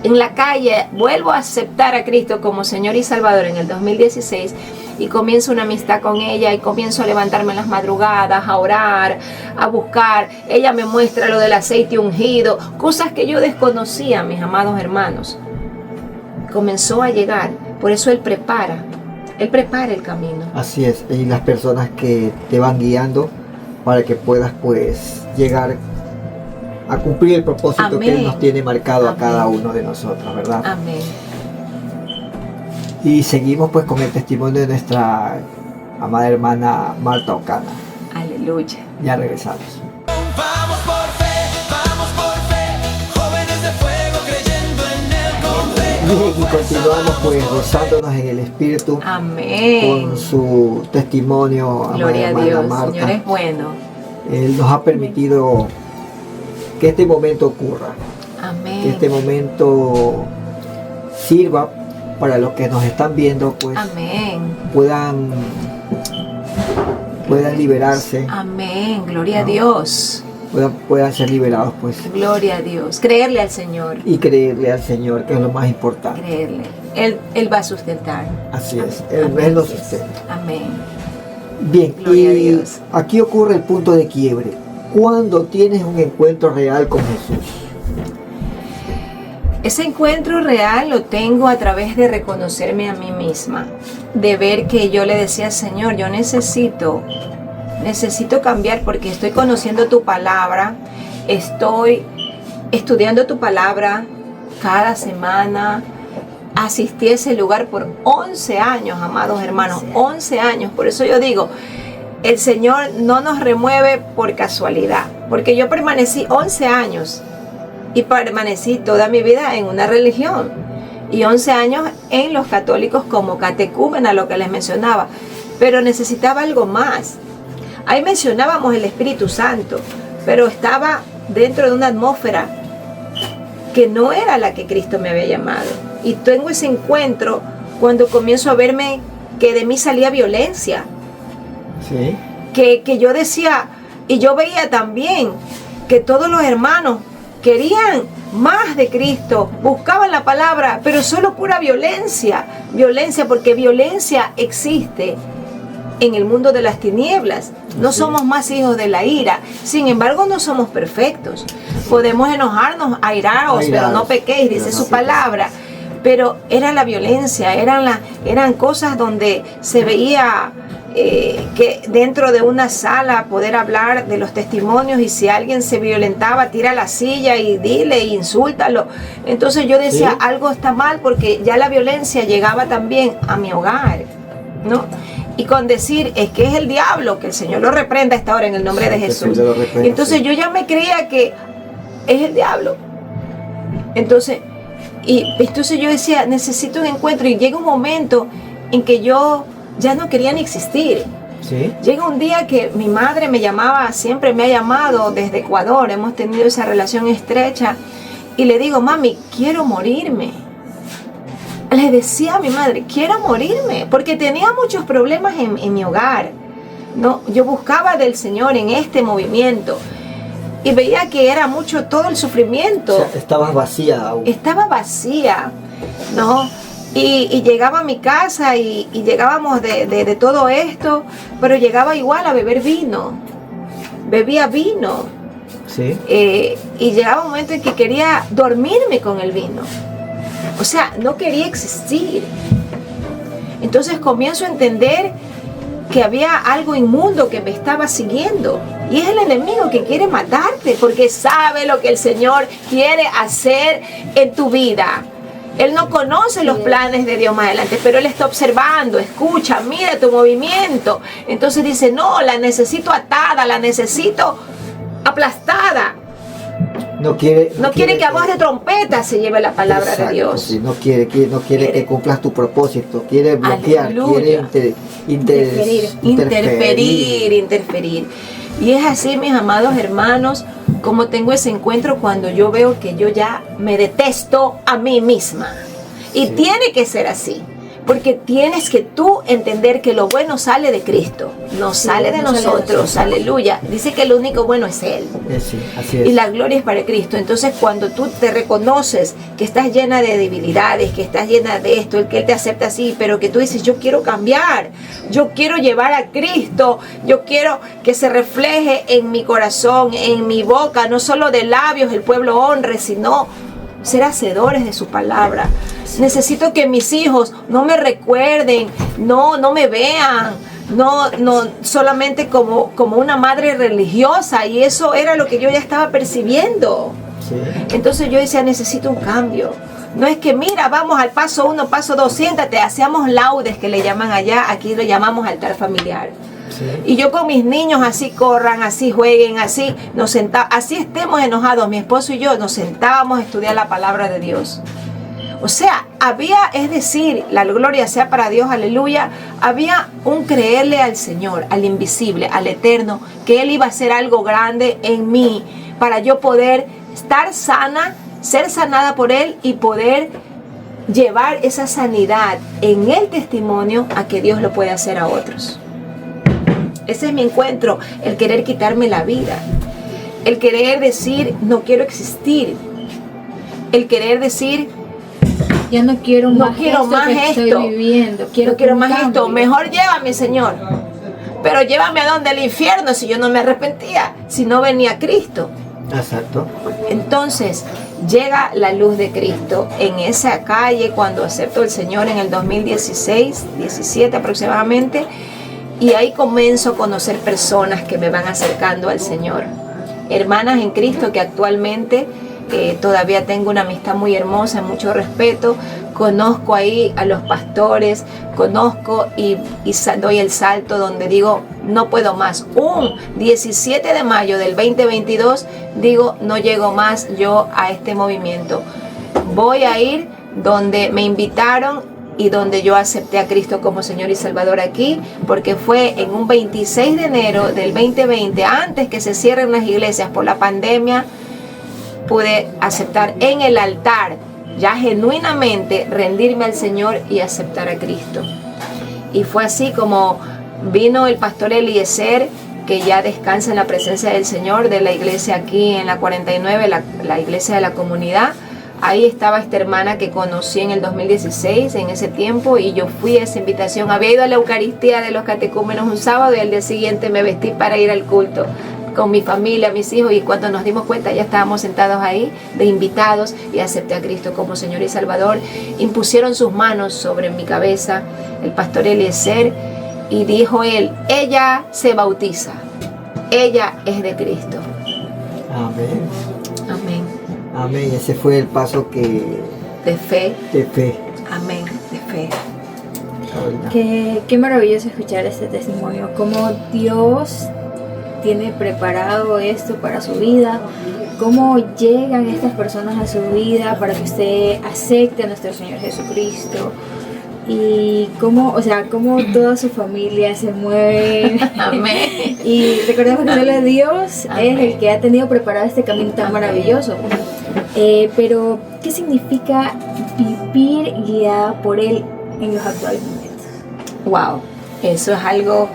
En la calle vuelvo a aceptar a Cristo como Señor y Salvador en el 2016 y comienzo una amistad con ella y comienzo a levantarme en las madrugadas, a orar, a buscar. Ella me muestra lo del aceite ungido, cosas que yo desconocía, mis amados hermanos. Comenzó a llegar, por eso Él prepara el camino. Así es, y las personas que te van guiando para que puedas pues llegar a cumplir el propósito Amén. que Él nos tiene marcado Amén. a cada uno de nosotros, ¿verdad? Amén. Y seguimos pues con el testimonio de nuestra amada hermana Marta Ocana. Aleluya. Ya regresamos. Vamos por fe, jóvenes de fuego creyendo en Él con fe. Bien, y continuamos pues gozándonos en el Espíritu Amén. con su testimonio, amada Gloria a hermana Dios. Marta. Señor es bueno. Él nos ha permitido que este momento ocurra, Amén. que este momento sirva para los que nos están viendo, pues Amén. puedan liberarse, Amén. Gloria a No. Dios. puedan ser liberados, pues, Gloria a Dios. Creerle al Señor. y creerle al Señor, que es lo más importante. Creerle. Él va a sustentar. Así es, Él Amén. nos sustenta. Amén. Bien, Gloria a y Dios. aquí ocurre el punto de quiebre. Cuando tienes un encuentro real con Jesús. Ese encuentro real lo tengo a través de reconocerme a mí misma, de ver que yo le decía al Señor, yo necesito cambiar porque estoy conociendo tu palabra, estoy estudiando tu palabra cada semana, asistí a ese lugar por 11 años, amados hermanos, 11 años, por eso yo digo, el Señor no nos remueve por casualidad, porque yo permanecí 11 años y permanecí toda mi vida en una religión y 11 años en los católicos como catecúmena, lo que les mencionaba, pero necesitaba algo más. Ahí mencionábamos el Espíritu Santo, pero estaba dentro de una atmósfera que no era la que Cristo me había llamado. Y tengo ese encuentro cuando comienzo a verme que de mí salía violencia, ¿Sí? que yo decía, y yo veía también que todos los hermanos querían más de Cristo, buscaban la palabra, pero solo pura violencia, porque violencia existe en el mundo de las tinieblas. No somos más hijos de la ira, sin embargo no somos perfectos. Podemos enojarnos, airaos, pero no pequéis, dice pero no su pequéis. palabra. Pero era la violencia, eran cosas donde se veía que dentro de una sala poder hablar de los testimonios, y si alguien se violentaba, tira la silla y dile, e insúltalo. Entonces yo decía, ¿Sí? algo está mal, porque ya la violencia llegaba también a mi hogar, ¿no? Y con decir, es que es el diablo, que el Señor lo reprenda a esta hora en el nombre de Que el Jesús. Señor lo reprenda, Entonces sí. yo ya me creía que es el diablo. Entonces yo decía, necesito un encuentro, y llega un momento en que yo ya no quería ni existir. ¿Sí? Llega un día que mi madre me llamaba, siempre me ha llamado desde Ecuador, hemos tenido esa relación estrecha, y le digo, mami, quiero morirme. Le decía a mi madre, quiero morirme, porque tenía muchos problemas en mi hogar, ¿no? Yo buscaba del Señor en este movimiento, y veía que era mucho todo el sufrimiento. O sea, estabas vacía aún. Estaba vacía, ¿no? Y llegaba a mi casa y llegábamos de todo esto, pero llegaba igual a beber vino, bebía vino, ¿Sí? y llegaba un momento en que quería dormirme con el vino, o sea, no quería existir. Entonces comienzo a entender que había algo inmundo que me estaba siguiendo, Y es el enemigo que quiere matarte porque sabe lo que el Señor quiere hacer en tu vida. Él no conoce los planes de Dios más adelante, pero Él está observando, escucha, mira tu movimiento. Entonces dice, no, la necesito atada, la necesito aplastada. No quiere que a voz de trompeta se lleve la palabra exacto, de Dios. Sí, no quiere que cumplas tu propósito, quiere bloquear, Aleluya. quiere Interferir. Y es así, mis amados hermanos, como tengo ese encuentro cuando yo veo que yo ya me detesto a mí misma. Y Sí. tiene que ser así. Porque tienes que tú entender que lo bueno sale de Cristo, no sale de no sale de nosotros, nosotros. aleluya. Dice que lo único bueno es Él. Sí, así es. Y la gloria es para Cristo. Entonces, cuando tú te reconoces que estás llena de debilidades, que estás llena de esto, el que Él te acepta así, pero que tú dices, yo quiero cambiar, yo quiero llevar a Cristo, yo quiero que se refleje en mi corazón, en mi boca, no solo de labios el pueblo honre, sino ser hacedores de su palabra. Necesito que mis hijos no me recuerden, no me vean, no solamente como una madre religiosa, y eso era lo que yo ya estaba percibiendo. Sí. Entonces yo decía, necesito un cambio. No es que mira, vamos al paso 1, paso 2, siéntate, hacíamos laudes que le llaman allá, aquí lo llamamos altar familiar. Sí. Y yo con mis niños así corran, así jueguen, así nos sentamos, así estemos enojados, mi esposo y yo nos sentábamos a estudiar la palabra de Dios. O sea, es decir, la gloria sea para Dios, aleluya, había un creerle al Señor, al invisible, al eterno, que Él iba a hacer algo grande en mí para yo poder estar sana, ser sanada por Él y poder llevar esa sanidad en el testimonio a que Dios lo puede hacer a otros. Ese es mi encuentro, el querer quitarme la vida, el querer decir no quiero existir, el querer decir Ya no quiero no más quiero esto más que esto, estoy viviendo. no quiero un más cambio. esto, mejor llévame, Señor, pero llévame a donde el infierno si yo no me arrepentía, si no venía Cristo. Exacto. Entonces llega la luz de Cristo en esa calle cuando acepto al Señor en el 2016, 17 aproximadamente, y ahí comienzo a conocer personas que me van acercando al Señor, hermanas en Cristo que actualmente todavía tengo una amistad muy hermosa, mucho respeto. Conozco ahí a los pastores, conozco y doy el salto donde digo, no puedo más. Un 17 de mayo del 2022 digo, no llego más yo a este movimiento. Voy a ir donde me invitaron y donde yo acepté a Cristo como Señor y Salvador aquí, porque fue en un 26 de enero del 2020, antes que se cierren las iglesias por la pandemia, pude aceptar en el altar, ya genuinamente rendirme al Señor y aceptar a Cristo. Y fue así como vino el pastor Eliezer, que ya descansa en la presencia del Señor, de la iglesia aquí en la 49, la iglesia de la comunidad. Ahí estaba esta hermana que conocí en el 2016, en ese tiempo, y yo fui a esa invitación. Había ido a la Eucaristía de los catecúmenos un sábado y al día siguiente me vestí para ir al culto con mi familia, mis hijos, y cuando nos dimos cuenta ya estábamos sentados ahí de invitados y acepté a Cristo como Señor y Salvador. Impusieron sus manos sobre mi cabeza el pastor Eliezer y dijo él, ella se bautiza, ella es de Cristo. Amén. Amén. Amén. Ese fue el paso De fe. de fe. Amén. De fe. Carolina. Qué maravilloso escuchar este testimonio, cómo Dios tiene preparado esto para su vida, cómo llegan estas personas a su vida para que usted acepte a nuestro Señor Jesucristo, y cómo toda su familia se mueve. Amén. Y recordemos que solo Dios Amén. es el que ha tenido preparado este camino tan Amén. maravilloso. Pero, ¿qué significa vivir guiada por Él en los actuales momentos? Wow, eso es algo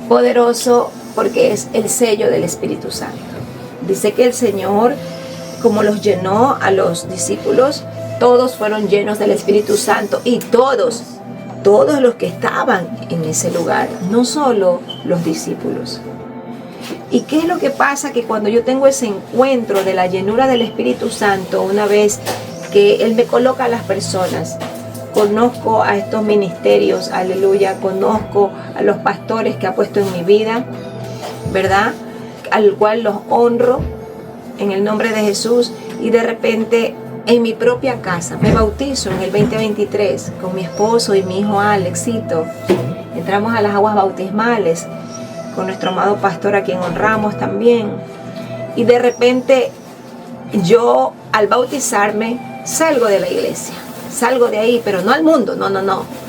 poderoso porque es el sello del Espíritu Santo. Dice que el Señor, como los llenó a los discípulos, todos fueron llenos del Espíritu Santo, y todos los que estaban en ese lugar, no solo los discípulos. ¿Y qué es lo que pasa? Que cuando yo tengo ese encuentro de la llenura del Espíritu Santo, una vez que Él me coloca a las personas, conozco a estos ministerios, aleluya, conozco a los pastores que ha puesto en mi vida, ¿verdad? al cual los honro en el nombre de Jesús, y de repente en mi propia casa me bautizo en el 2023 con mi esposo y mi hijo Alexito. Entramos a las aguas bautismales con nuestro amado pastor, a quien honramos también, y de repente yo, al bautizarme, salgo de la iglesia, salgo de ahí, pero no al mundo, no,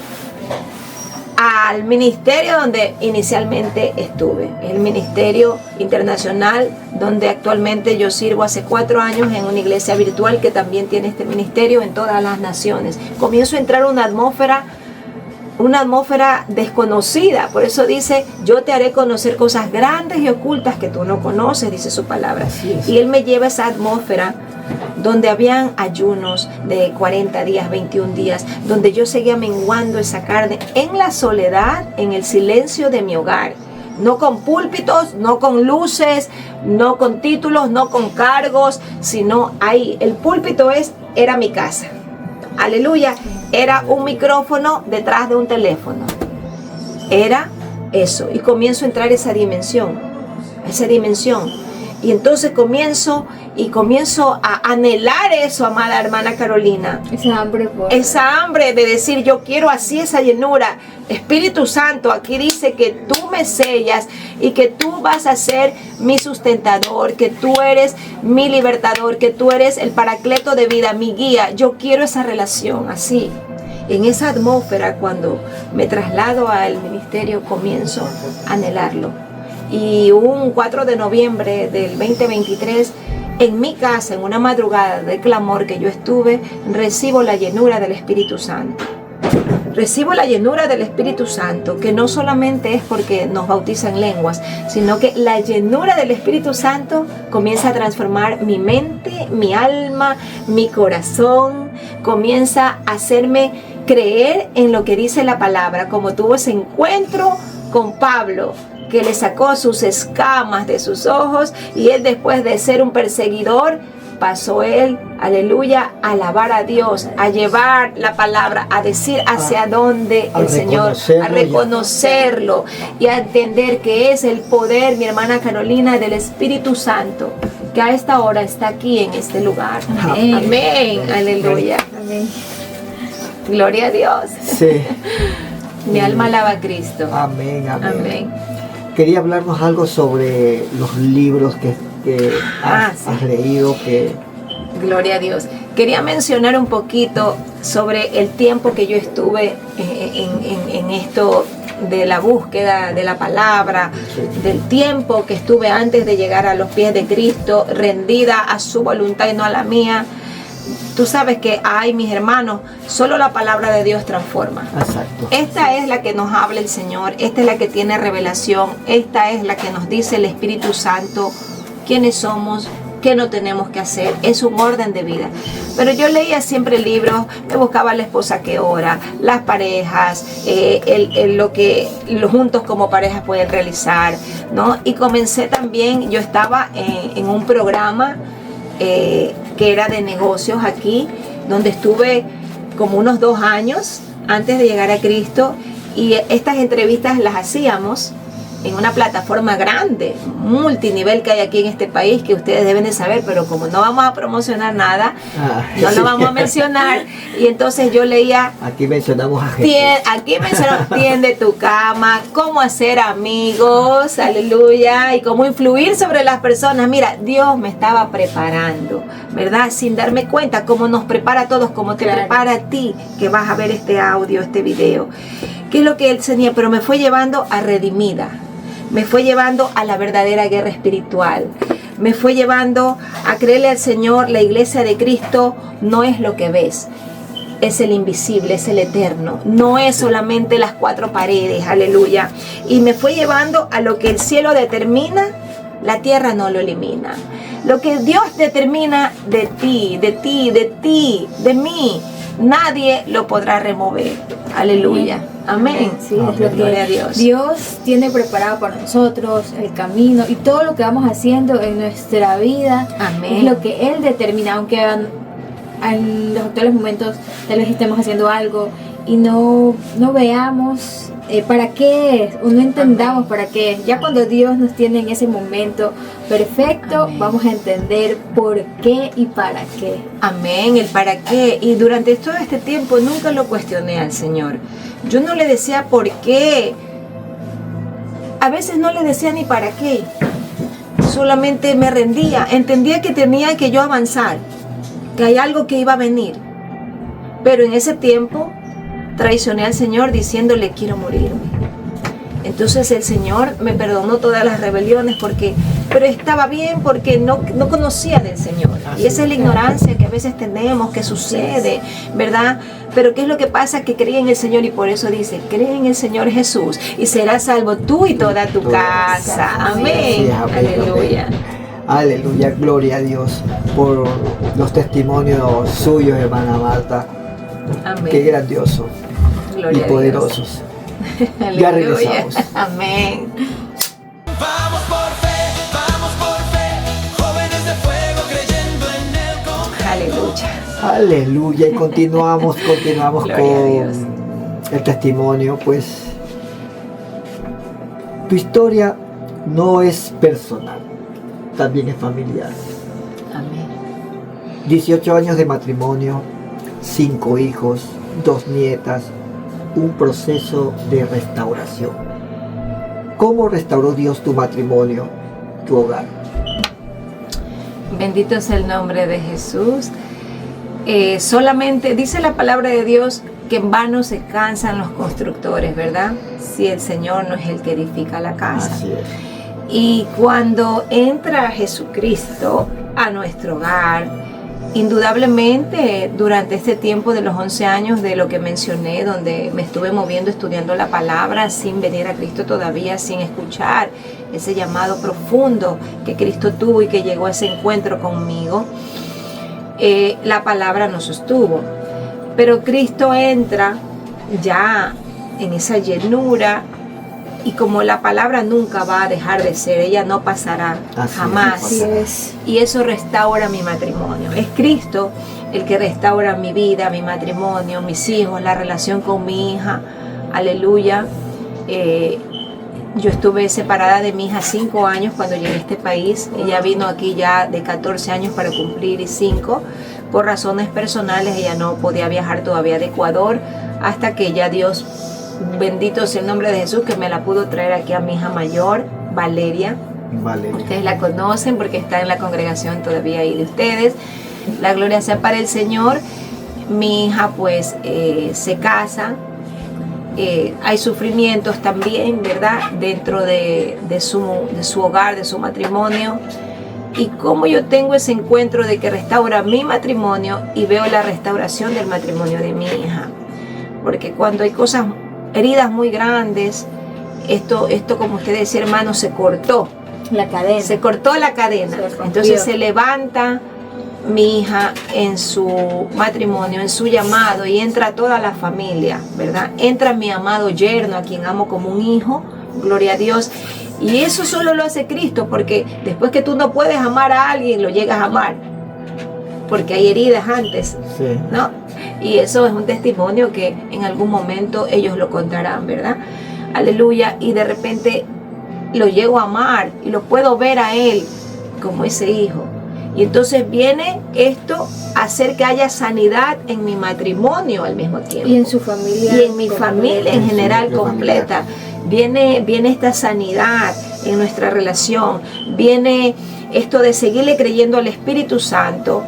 al ministerio donde inicialmente estuve, el ministerio internacional, donde actualmente yo sirvo hace 4 años en una iglesia virtual que también tiene este ministerio en todas las naciones. Comienzo a entrar una atmósfera desconocida. Por eso dice, yo te haré conocer cosas grandes y ocultas que tú no conoces, dice su palabra. Y Él me lleva a esa atmósfera donde habían ayunos de 40 días, 21 días, donde yo seguía menguando esa carne en la soledad, en el silencio de mi hogar. No con púlpitos, no con luces, no con títulos, no con cargos, sino ahí. El púlpito era mi casa. Aleluya. Era un micrófono detrás de un teléfono. Era eso. Y comienzo a entrar a esa dimensión. Y entonces comienzo a anhelar eso, amada hermana Carolina. Esa hambre de decir, yo quiero así esa llenura. Espíritu Santo, aquí dice que tú me sellas y que tú vas a ser mi sustentador, que tú eres mi libertador, que tú eres el paracleto de vida, mi guía. Yo quiero esa relación así. En esa atmósfera, cuando me traslado al ministerio, comienzo a anhelarlo. Y un 4 de noviembre del 2023, en mi casa, en una madrugada de clamor que yo estuve, recibo la llenura del Espíritu Santo. Recibo la llenura del Espíritu Santo, que no solamente es porque nos bautizan lenguas, sino que la llenura del Espíritu Santo comienza a transformar mi mente, mi alma, mi corazón, comienza a hacerme creer en lo que dice la palabra, como tuvo ese encuentro con Pablo, que le sacó sus escamas de sus ojos, y él, después de ser un perseguidor, pasó él, aleluya, a alabar a Dios, a llevar la palabra, a decir hacia dónde el Señor, a reconocerlo y a entender que es el poder, mi hermana Carolina, del Espíritu Santo, que a esta hora está aquí en este lugar. Amén. Amén. Aleluya. Amén. Gloria a Dios. Sí. Mi alma alaba a Cristo. Amén, amén. Amén. Quería hablarnos algo sobre los libros que has leído. Gloria a Dios. Quería mencionar un poquito sobre el tiempo que yo estuve en esto de la búsqueda de la palabra, del tiempo que estuve antes de llegar a los pies de Cristo, rendida a su voluntad y no a la mía. Tú sabes que, mis hermanos, solo la palabra de Dios transforma. Exacto. Esta es la que nos habla el Señor, esta es la que tiene revelación, esta es la que nos dice el Espíritu Santo quiénes somos, qué no tenemos que hacer. Es un orden de vida. Pero yo leía siempre libros, me buscaba la esposa que ora, las parejas, lo que los juntos como parejas pueden realizar, ¿no? Y comencé también, yo estaba en un programa que era de negocios aquí, donde estuve como unos 2 años antes de llegar a Cristo, y estas entrevistas las hacíamos en una plataforma grande, multinivel que hay aquí en este país, que ustedes deben de saber, pero como no vamos a promocionar nada, no lo vamos a mencionar. Y entonces yo leía, aquí mencionamos a Jesús. Aquí mencionamos tiende tu cama, cómo hacer amigos, aleluya, y cómo influir sobre las personas. Mira, Dios me estaba preparando, ¿verdad? Sin darme cuenta, cómo nos prepara a todos, cómo te prepara a ti, que vas a ver este audio, este video. ¿Qué es lo que Él enseña? Pero me fue llevando a redimida. Me fue llevando a la verdadera guerra espiritual. Me fue llevando a creerle al Señor. La iglesia de Cristo no es lo que ves. Es el invisible, es el eterno. No es solamente las 4 paredes, aleluya. Y me fue llevando a lo que el cielo determina, la tierra no lo elimina. Lo que Dios determina de ti, de mí, nadie lo podrá remover. Aleluya. Amén. Sí, Amén. es lo que Gloria a Dios. Dios tiene preparado para nosotros, el camino y todo lo que vamos haciendo en nuestra vida. Amén. Es lo que Él determina, aunque en los actuales momentos tal vez estemos haciendo algo y no veamos para qué es, o no entendamos para qué es. Ya cuando Dios nos tiene en ese momento perfecto, Amén. vamos a entender por qué y para qué. Amén, el para qué. Y durante todo este tiempo nunca lo cuestioné al Señor. Yo no le decía por qué. A veces no le decía ni para qué. Solamente me rendía. Entendía que tenía que yo avanzar, que hay algo que iba a venir. Pero en ese tiempo traicioné al Señor diciéndole quiero morirme. Entonces el Señor me perdonó todas las rebeliones pero estaba bien porque no conocía del Señor. Y esa es la ignorancia que a veces tenemos, que sucede, ¿verdad? Pero ¿qué es lo que pasa? Que creí en el Señor y por eso dice, cree en el Señor Jesús y serás salvo tú y toda tu casa. Amén. Sí, amén, Aleluya. amén. Aleluya, gloria a Dios por los testimonios suyos, hermana Marta. Amén. Qué grandioso Gloria y a Dios. poderosos. Aleluya. Ya regresamos. Amén. Vamos por fe, jóvenes de fuego creyendo en Él con fe. Aleluya. Aleluya. Y continuamos Gloria a Dios. con el testimonio. Pues tu historia no es personal, también es familiar. Amén. 18 años de matrimonio, 5 hijos, 2 nietas, un proceso de restauración. ¿Cómo restauró Dios tu matrimonio, tu hogar? Bendito es el nombre de Jesús. Solamente dice la palabra de Dios que en vano se cansan los constructores, ¿verdad? Si el Señor no es el que edifica la casa. Así es. Y cuando entra Jesucristo a nuestro hogar, indudablemente durante este tiempo de los 11 años de lo que mencioné, donde me estuve moviendo estudiando la palabra sin venir a Cristo todavía, sin escuchar ese llamado profundo que Cristo tuvo y que llegó a ese encuentro conmigo, la palabra nos sostuvo. Pero Cristo entra ya en esa llenura y como la palabra nunca va a dejar de ser, ella no pasará Así es, jamás. Así es. Y eso restaura mi matrimonio. Es Cristo el que restaura mi vida, mi matrimonio, mis hijos, la relación con mi hija. Aleluya. Yo estuve separada de mi hija 5 años cuando llegué a este país. Ella vino aquí ya de 14 años para cumplir 5. Por razones personales ella no podía viajar todavía de Ecuador hasta que ya Dios, bendito sea el nombre de Jesús, que me la pudo traer aquí a mi hija mayor, Valeria. Vale. Ustedes la conocen porque está en la congregación todavía ahí de ustedes. La gloria sea para el Señor. Mi hija pues se casa. Hay sufrimientos también, ¿verdad? Dentro de su hogar, de su matrimonio. Y como yo tengo ese encuentro de que restaura mi matrimonio y veo la restauración del matrimonio de mi hija. Porque cuando hay cosas, heridas muy grandes, esto como usted decía, hermano, se cortó. La cadena. Se cortó la cadena. Se rompió. Entonces se levanta mi hija en su matrimonio, en su llamado, y entra toda la familia, ¿verdad? Entra mi amado yerno, a quien amo como un hijo, gloria a Dios. Y eso solo lo hace Cristo, porque después que tú no puedes amar a alguien, lo llegas a amar, porque hay heridas antes, Sí. ¿no? Y eso es un testimonio que en algún momento ellos lo contarán, ¿verdad? Aleluya. Y de repente lo llego a amar y lo puedo ver a él como ese hijo. Y entonces viene esto a hacer que haya sanidad en mi matrimonio al mismo tiempo. Y en su familia. Y en mi familia en general núcleo completa. Viene esta sanidad en nuestra relación. Viene esto de seguirle creyendo al Espíritu Santo.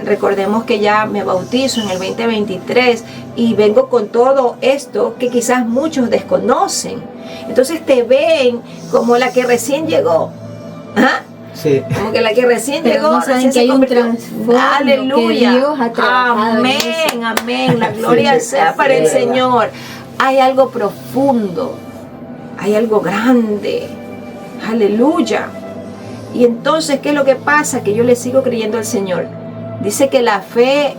Recordemos que ya me bautizo en el 2023 y vengo con todo esto que quizás muchos desconocen. Entonces te ven como la que recién llegó. ¿Ah? Sí. Como que la que recién Pero llegó, no saben recién que se hay un convirtió. trasfondo Aleluya. que Dios ha trabajado en Amén, eso. amén. La gloria Sí, sea sí, para el es verdad. Señor. Hay algo profundo, hay algo grande. Aleluya. Y entonces, ¿qué es lo que pasa? Que yo le sigo creyendo al Señor. Dice que la fe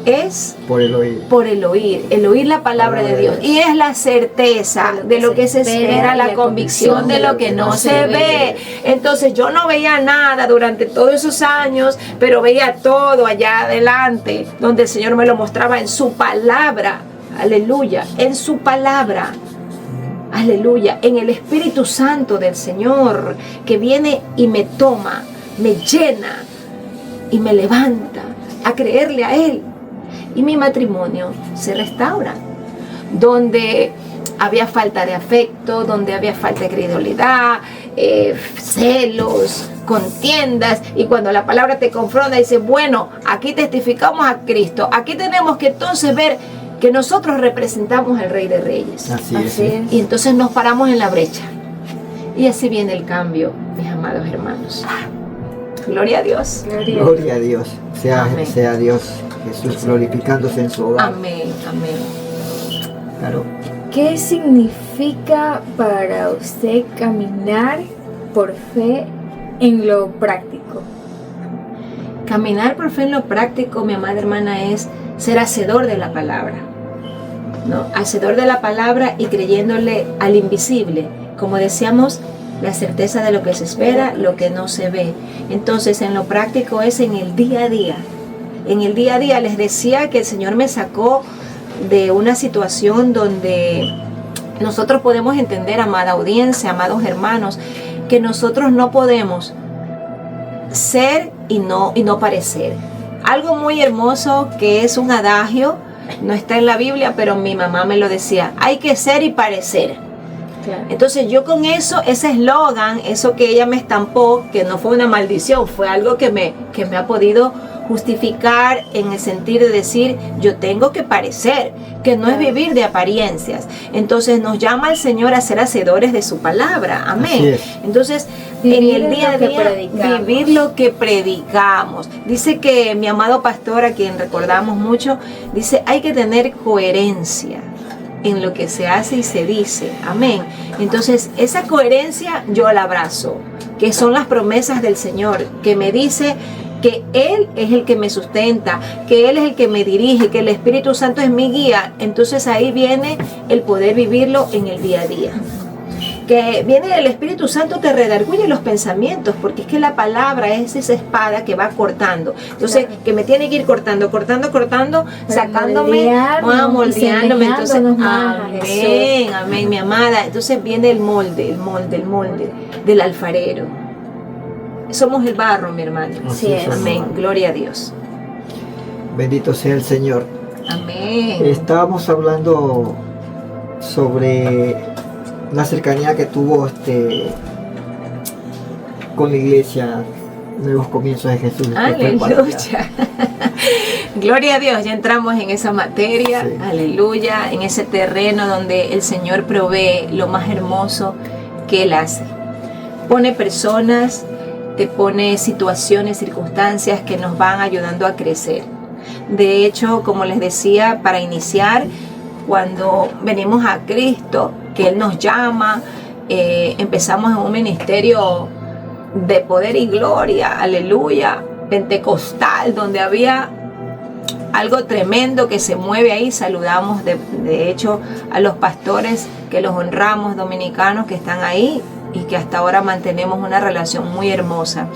es Por el oír. por el oír la palabra de Dios. Y es la certeza de lo que se espera, la convicción de lo que no se ve. Entonces yo no veía nada durante todos esos años, pero veía todo allá adelante, donde el Señor me lo mostraba en su palabra. aleluya, en su palabra, aleluya, en el Espíritu Santo del Señor, que viene y me toma, me llena y me levanta a creerle a Él. Y mi matrimonio se restaura. Donde había falta de afecto, donde había falta de credibilidad, celos, contiendas, y cuando la palabra te confronta, dice, bueno, aquí testificamos a Cristo, aquí tenemos que entonces ver que nosotros representamos al Rey de Reyes. Así es. Y entonces nos paramos en la brecha. Y así viene el cambio, mis amados hermanos. Gloria a Dios. Gloria a Dios. Amén. Sea Dios Jesús glorificándose en su hogar. Amén, amén. Claro. ¿Qué significa para usted caminar por fe en lo práctico? Caminar por fe en lo práctico, mi amada hermana, es ser hacedor de la palabra, ¿no? Hacedor de la palabra y creyéndole al invisible. Como decíamos, la certeza de lo que se espera, lo que no se ve. Entonces, en lo práctico es en el día a día. En el día a día les decía que el Señor me sacó de una situación donde nosotros podemos entender, amada audiencia, amados hermanos, que nosotros no podemos ser y no parecer. Algo muy hermoso que es un adagio, no está en la Biblia, pero mi mamá me lo decía, hay que ser y parecer. Claro. Entonces yo con eso, ese eslogan, eso que ella me estampó, que no fue una maldición, fue algo que me ha podido justificar en el sentido de decir, yo tengo que parecer, que no es vivir de apariencias. Entonces nos llama el Señor a ser hacedores de su palabra. Amén. Así es. Entonces, Vivir en el día a lo que día, predicamos. vivir lo que predicamos. Dice que mi amado pastor, a quien recordamos mucho, dice, hay que tener coherencia en lo que se hace y se dice. Amén. Entonces, esa coherencia yo la abrazo, que son las promesas del Señor, que me dice que Él es el que me sustenta, que Él es el que me dirige, que el Espíritu Santo es mi guía. Entonces ahí viene el poder vivirlo en el día a día. Que viene el Espíritu Santo, te redarguye los pensamientos, porque es que la palabra es esa espada que va cortando. Entonces, Claro. que me tiene que ir cortando, Para sacándome, moldearnos y moldeándome. Entonces, semejándonos más a amén, amén, mi amada. Entonces viene el molde del alfarero. Somos el barro, mi hermano. Así es. Amén, gloria a Dios. Bendito sea el Señor. Amén. Estábamos hablando sobre la cercanía que tuvo con la iglesia, Nuevos Comienzos de Jesús. Aleluya. Gloria a Dios, ya entramos en esa materia, Sí. aleluya, en ese terreno donde el Señor provee lo más hermoso que Él hace. Pone personas, te pone situaciones, circunstancias que nos van ayudando a crecer. De hecho, como les decía, para iniciar, cuando venimos a Cristo, que Él nos llama, empezamos en un ministerio de poder y gloria, aleluya, pentecostal, donde había algo tremendo que se mueve ahí. Saludamos de hecho a los pastores, que los honramos, dominicanos que están ahí y que hasta ahora mantenemos una relación muy hermosa.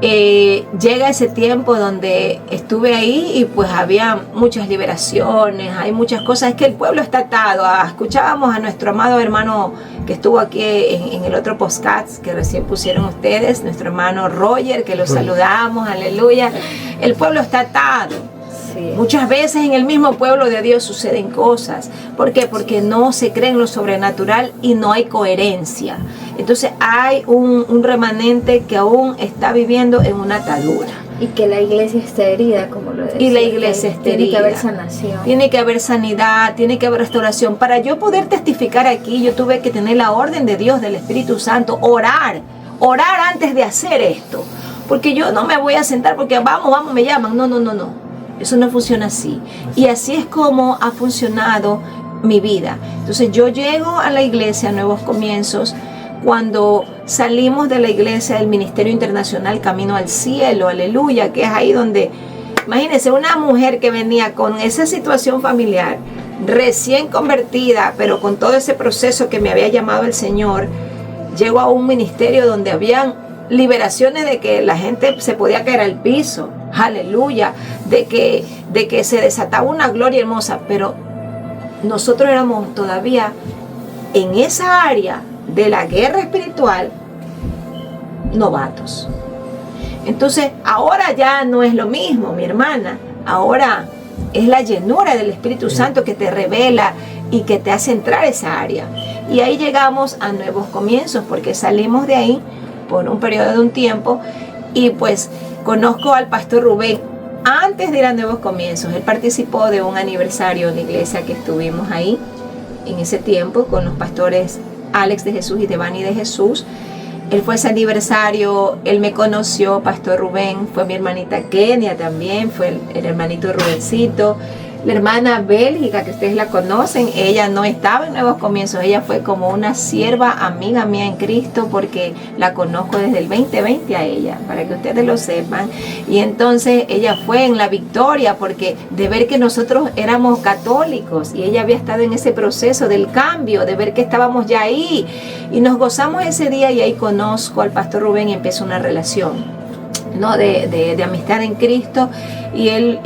Llega ese tiempo donde estuve ahí y pues había muchas liberaciones, hay muchas cosas, es que el pueblo está atado. Escuchábamos a nuestro amado hermano que estuvo aquí en el otro podcast que recién pusieron ustedes, nuestro hermano Roger, que lo saludamos, aleluya. El pueblo está atado. Sí. Muchas veces en el mismo pueblo de Dios suceden cosas. ¿Por qué? Porque no se cree en lo sobrenatural y no hay coherencia. Entonces hay un remanente que aún está viviendo en una atadura. Y que la iglesia está herida, como lo decía. Y la iglesia está Tiene que herida. haber sanación. Tiene que haber sanidad, tiene que haber restauración. Para yo poder testificar aquí, yo tuve que tener la orden de Dios, del Espíritu Santo, orar antes de hacer esto. Porque yo no me voy a sentar porque vamos, me llaman. No. Eso no funciona así. Y así es como ha funcionado mi vida. Entonces yo llego a la iglesia Nuevos Comienzos. Cuando salimos de la iglesia del Ministerio Internacional Camino al Cielo, aleluya, que es ahí donde, imagínense, una mujer que venía con esa situación familiar, recién convertida, pero con todo ese proceso que me había llamado el Señor, llego a un ministerio donde habían liberaciones de que la gente se podía caer al piso. aleluya, de que se desataba una gloria hermosa, pero nosotros éramos todavía en esa área de la guerra espiritual novatos. Entonces ahora ya no es lo mismo, mi hermana, ahora es la llenura del Espíritu Santo que te revela y que te hace entrar a esa área. Y ahí llegamos a nuevos comienzos, porque salimos de ahí por un periodo de un tiempo y pues conozco al pastor Rubén antes de ir a Nuevos Comienzos. Él participó de un aniversario en la iglesia que estuvimos ahí en ese tiempo con los pastores Alex de Jesús y Devani de Jesús. Él fue ese aniversario, él me conoció, pastor Rubén, fue mi hermanita Kenia también, fue el hermanito Rubencito. La hermana Bélgica, que ustedes la conocen, ella no estaba en Nuevos Comienzos, ella fue como una sierva amiga mía en Cristo, porque la conozco desde el 2020 a ella, para que ustedes lo sepan. Y entonces ella fue en la victoria, porque de ver que nosotros éramos católicos, y ella había estado en ese proceso del cambio, de ver que estábamos ya ahí, y nos gozamos ese día, y ahí conozco al pastor Rubén y empieza una relación, ¿no? de amistad en Cristo, y él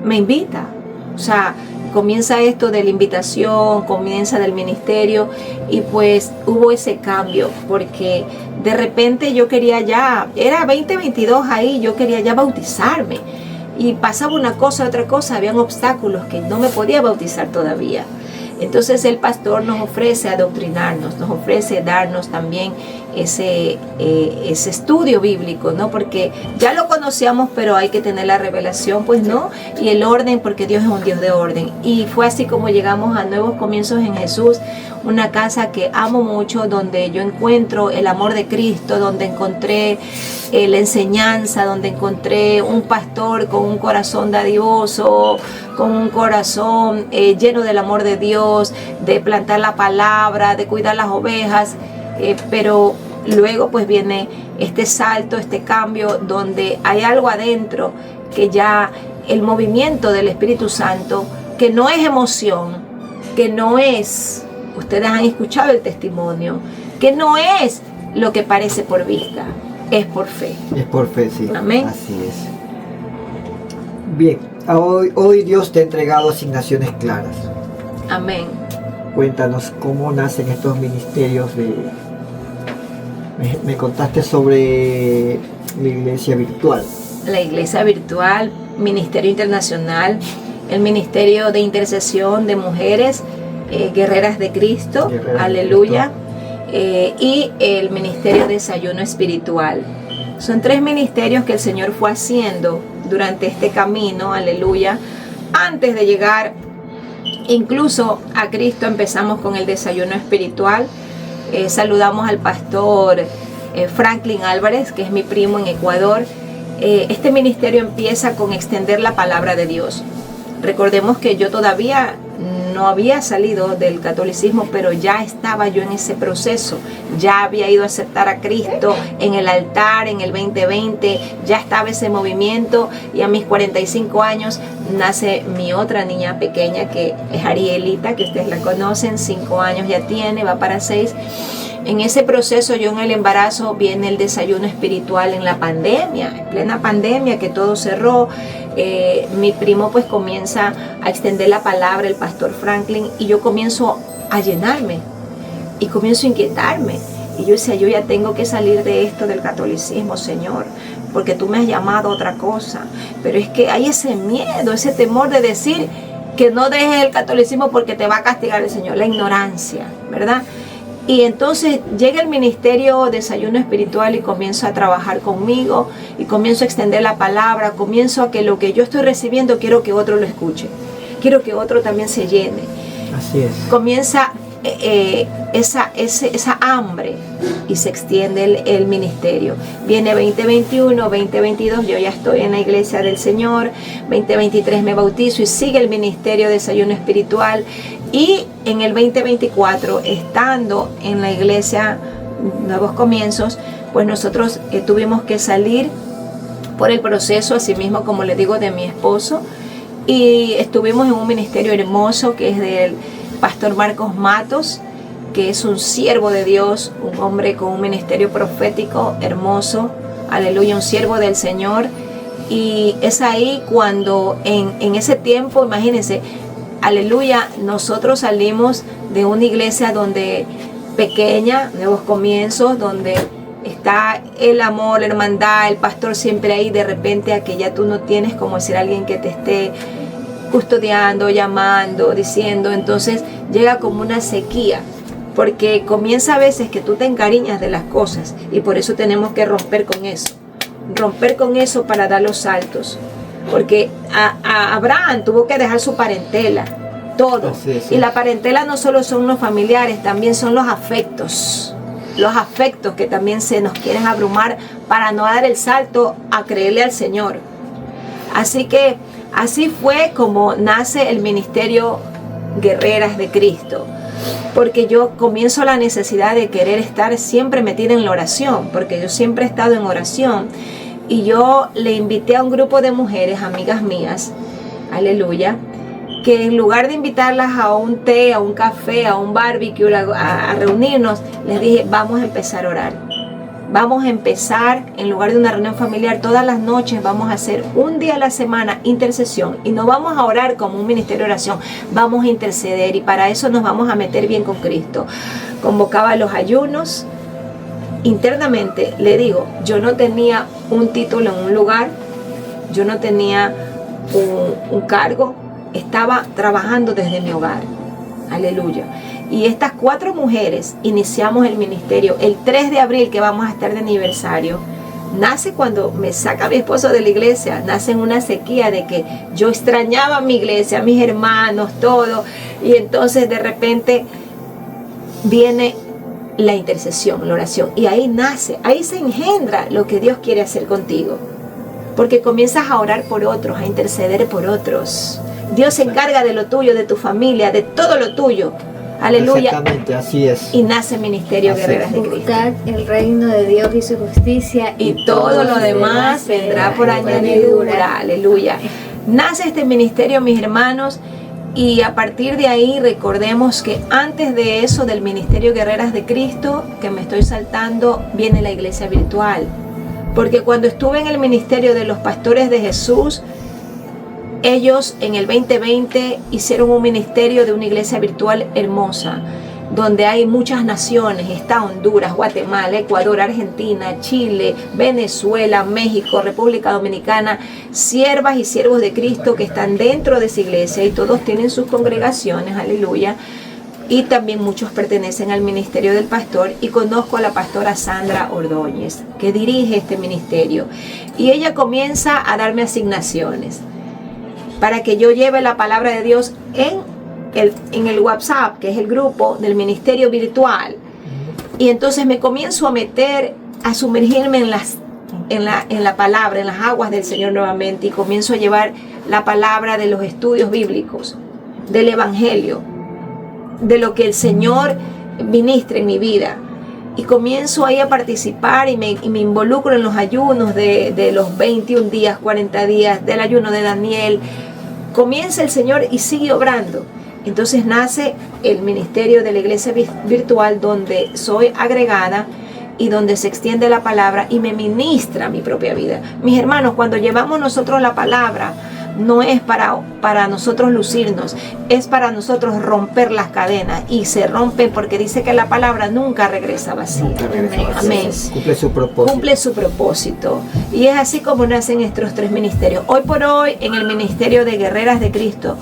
me invita. O sea, comienza esto de la invitación, comienza del ministerio, y pues hubo ese cambio, porque de repente yo quería ya, era 2022 ahí, yo quería ya bautizarme, y pasaba una cosa, otra cosa, habían obstáculos que no me podía bautizar todavía. Entonces el pastor nos ofrece adoctrinarnos, nos ofrece darnos también ese estudio bíblico, ¿no? Porque ya lo conocíamos, pero hay que tener la revelación, pues, ¿no? Y el orden, porque Dios es un Dios de orden. Y fue así como llegamos a Nuevos Comienzos en Jesús, una casa que amo mucho, donde yo encuentro el amor de Cristo, donde encontré la enseñanza, donde encontré un pastor con un corazón dadivoso, con un corazón lleno del amor de Dios, de plantar la palabra, de cuidar las ovejas, pero luego pues viene este salto, este cambio, donde hay algo adentro que ya el movimiento del Espíritu Santo, que no es emoción, que no es, ustedes han escuchado el testimonio, que no es lo que parece por vista, es por fe. Es por fe, sí. Amén. Así es. Bien, hoy Dios te ha entregado asignaciones claras. Amén. Cuéntanos cómo nacen estos ministerios me contaste sobre la iglesia virtual. La iglesia virtual, Ministerio Internacional, el Ministerio de Intercesión de Mujeres, Guerreras de Cristo, Guerreras aleluya, de y el Ministerio de Desayuno Espiritual. Son 3 ministerios que el Señor fue haciendo durante este camino, aleluya, antes de llegar incluso a Cristo. Empezamos con el desayuno espiritual. Saludamos al pastor Franklin Álvarez, que es mi primo en Ecuador. Este ministerio empieza con extender la palabra de Dios. Recordemos que yo todavía no había salido del catolicismo, pero ya estaba yo en ese proceso. Ya había ido a aceptar a Cristo en el altar en el 2020, ya estaba ese movimiento, y a mis 45 años nace mi otra niña pequeña, que es Arielita, que ustedes la conocen, 5 años ya tiene, va para 6. En ese proceso, yo en el embarazo, viene el desayuno espiritual en la pandemia, en plena pandemia, que todo cerró. Mi primo pues comienza a extender la palabra, el pastor Franklin, y yo comienzo a llenarme y comienzo a inquietarme. Y yo decía, yo ya tengo que salir de esto del catolicismo, Señor, porque tú me has llamado a otra cosa. Pero es que hay ese miedo, ese temor de decir que no dejes el catolicismo porque te va a castigar el Señor, la ignorancia, ¿verdad? Y entonces llega el ministerio Desayuno Espiritual y comienza a trabajar conmigo, y comienzo a extender la palabra, comienzo a que lo que yo estoy recibiendo, quiero que otro lo escuche, quiero que otro también se llene. Así es. Comienza esa hambre, y se extiende el ministerio. Viene 2021, 2022, yo ya estoy en la iglesia del Señor. 2023 me bautizo y sigue el ministerio Desayuno Espiritual. Y en el 2024, estando en la iglesia Nuevos Comienzos, pues nosotros tuvimos que salir por el proceso, así mismo como le digo, de mi esposo, y estuvimos en un ministerio hermoso que es del pastor Marcos Matos, que es un siervo de Dios, un hombre con un ministerio profético hermoso, aleluya, un siervo del Señor. Y es ahí cuando en ese tiempo, imagínense, aleluya, nosotros salimos de una iglesia donde pequeña, nuevos comienzos, donde está el amor, la hermandad, el pastor siempre ahí, de repente a que ya tú no tienes como decir alguien que te esté custodiando, llamando, diciendo, entonces llega como una sequía, porque comienza a veces que tú te encariñas de las cosas y por eso tenemos que romper con eso para dar los saltos, porque a Abraham tuvo que dejar su parentela, todo, y la parentela no solo son los familiares, también son los afectos que también se nos quieren abrumar para no dar el salto a creerle al Señor. Así que así fue como nace el ministerio Guerreras de Cristo, porque yo comienzo la necesidad de querer estar siempre metida en la oración, porque yo siempre he estado en oración, y yo le invité a un grupo de mujeres, amigas mías, aleluya, que en lugar de invitarlas a un té, a un café, a un barbecue, a reunirnos, les dije, vamos a empezar a orar. Vamos a empezar, en lugar de una reunión familiar, todas las noches vamos a hacer un día a la semana intercesión. Y no vamos a orar como un ministerio de oración, vamos a interceder y para eso nos vamos a meter bien con Cristo. Convocaba los ayunos. Internamente, le digo, yo no tenía un título en un lugar, yo no tenía un cargo, estaba trabajando desde mi hogar. Aleluya. Y estas 4 mujeres iniciamos el ministerio el 3 de abril, que vamos a estar de aniversario. Nace cuando me saca mi esposo de la iglesia, nace en una sequía de que yo extrañaba mi iglesia, mis hermanos, todo. Y entonces de repente viene la intercesión, la oración. Y ahí nace, ahí se engendra lo que Dios quiere hacer contigo. Porque comienzas a orar por otros, a interceder por otros. Dios se encarga de lo tuyo, de tu familia, de todo lo tuyo. Aleluya. Exactamente, así es. Y nace el ministerio Así Guerreras de Cristo. Buscad el reino de Dios y su justicia Y todo lo demás vendrá por añadidura. Aleluya. Nace este ministerio, mis hermanos, y a partir de ahí recordemos que antes de eso, del ministerio Guerreras de Cristo, que me estoy saltando, viene la iglesia virtual. Porque cuando estuve en el ministerio de los pastores de Jesús, ellos en el 2020 hicieron un ministerio de una iglesia virtual hermosa, donde hay muchas naciones. Está Honduras, Guatemala, Ecuador, Argentina, Chile, Venezuela, México, República Dominicana, siervas y siervos de Cristo que están dentro de esa iglesia y todos tienen sus congregaciones, aleluya. Y también muchos pertenecen al ministerio del pastor, y conozco a la pastora Sandra Ordóñez, que dirige este ministerio, y ella comienza a darme asignaciones para que yo lleve la palabra de Dios en el WhatsApp, que es el grupo del ministerio virtual. Y entonces me comienzo a meter, a sumergirme en la palabra, en las aguas del Señor nuevamente, y comienzo a llevar la palabra de los estudios bíblicos, del evangelio, de lo que el Señor ministra en mi vida. Y comienzo ahí a participar y me involucro en los ayunos de los 21 días, 40 días, del ayuno de Daniel. Comienza el Señor y sigue obrando. Entonces nace el ministerio de la iglesia virtual, donde soy agregada y donde se extiende la palabra y me ministra mi propia vida. Mis hermanos, cuando llevamos nosotros la palabra, no es para nosotros lucirnos, es para nosotros romper las cadenas, y se rompen porque dice que la palabra nunca regresa vacía. Nunca regresa vacía. Amén. Cumple su propósito. Cumple su propósito. Y es así como nacen estos 3 ministerios. Hoy por hoy, en el ministerio de Guerreras de Cristo,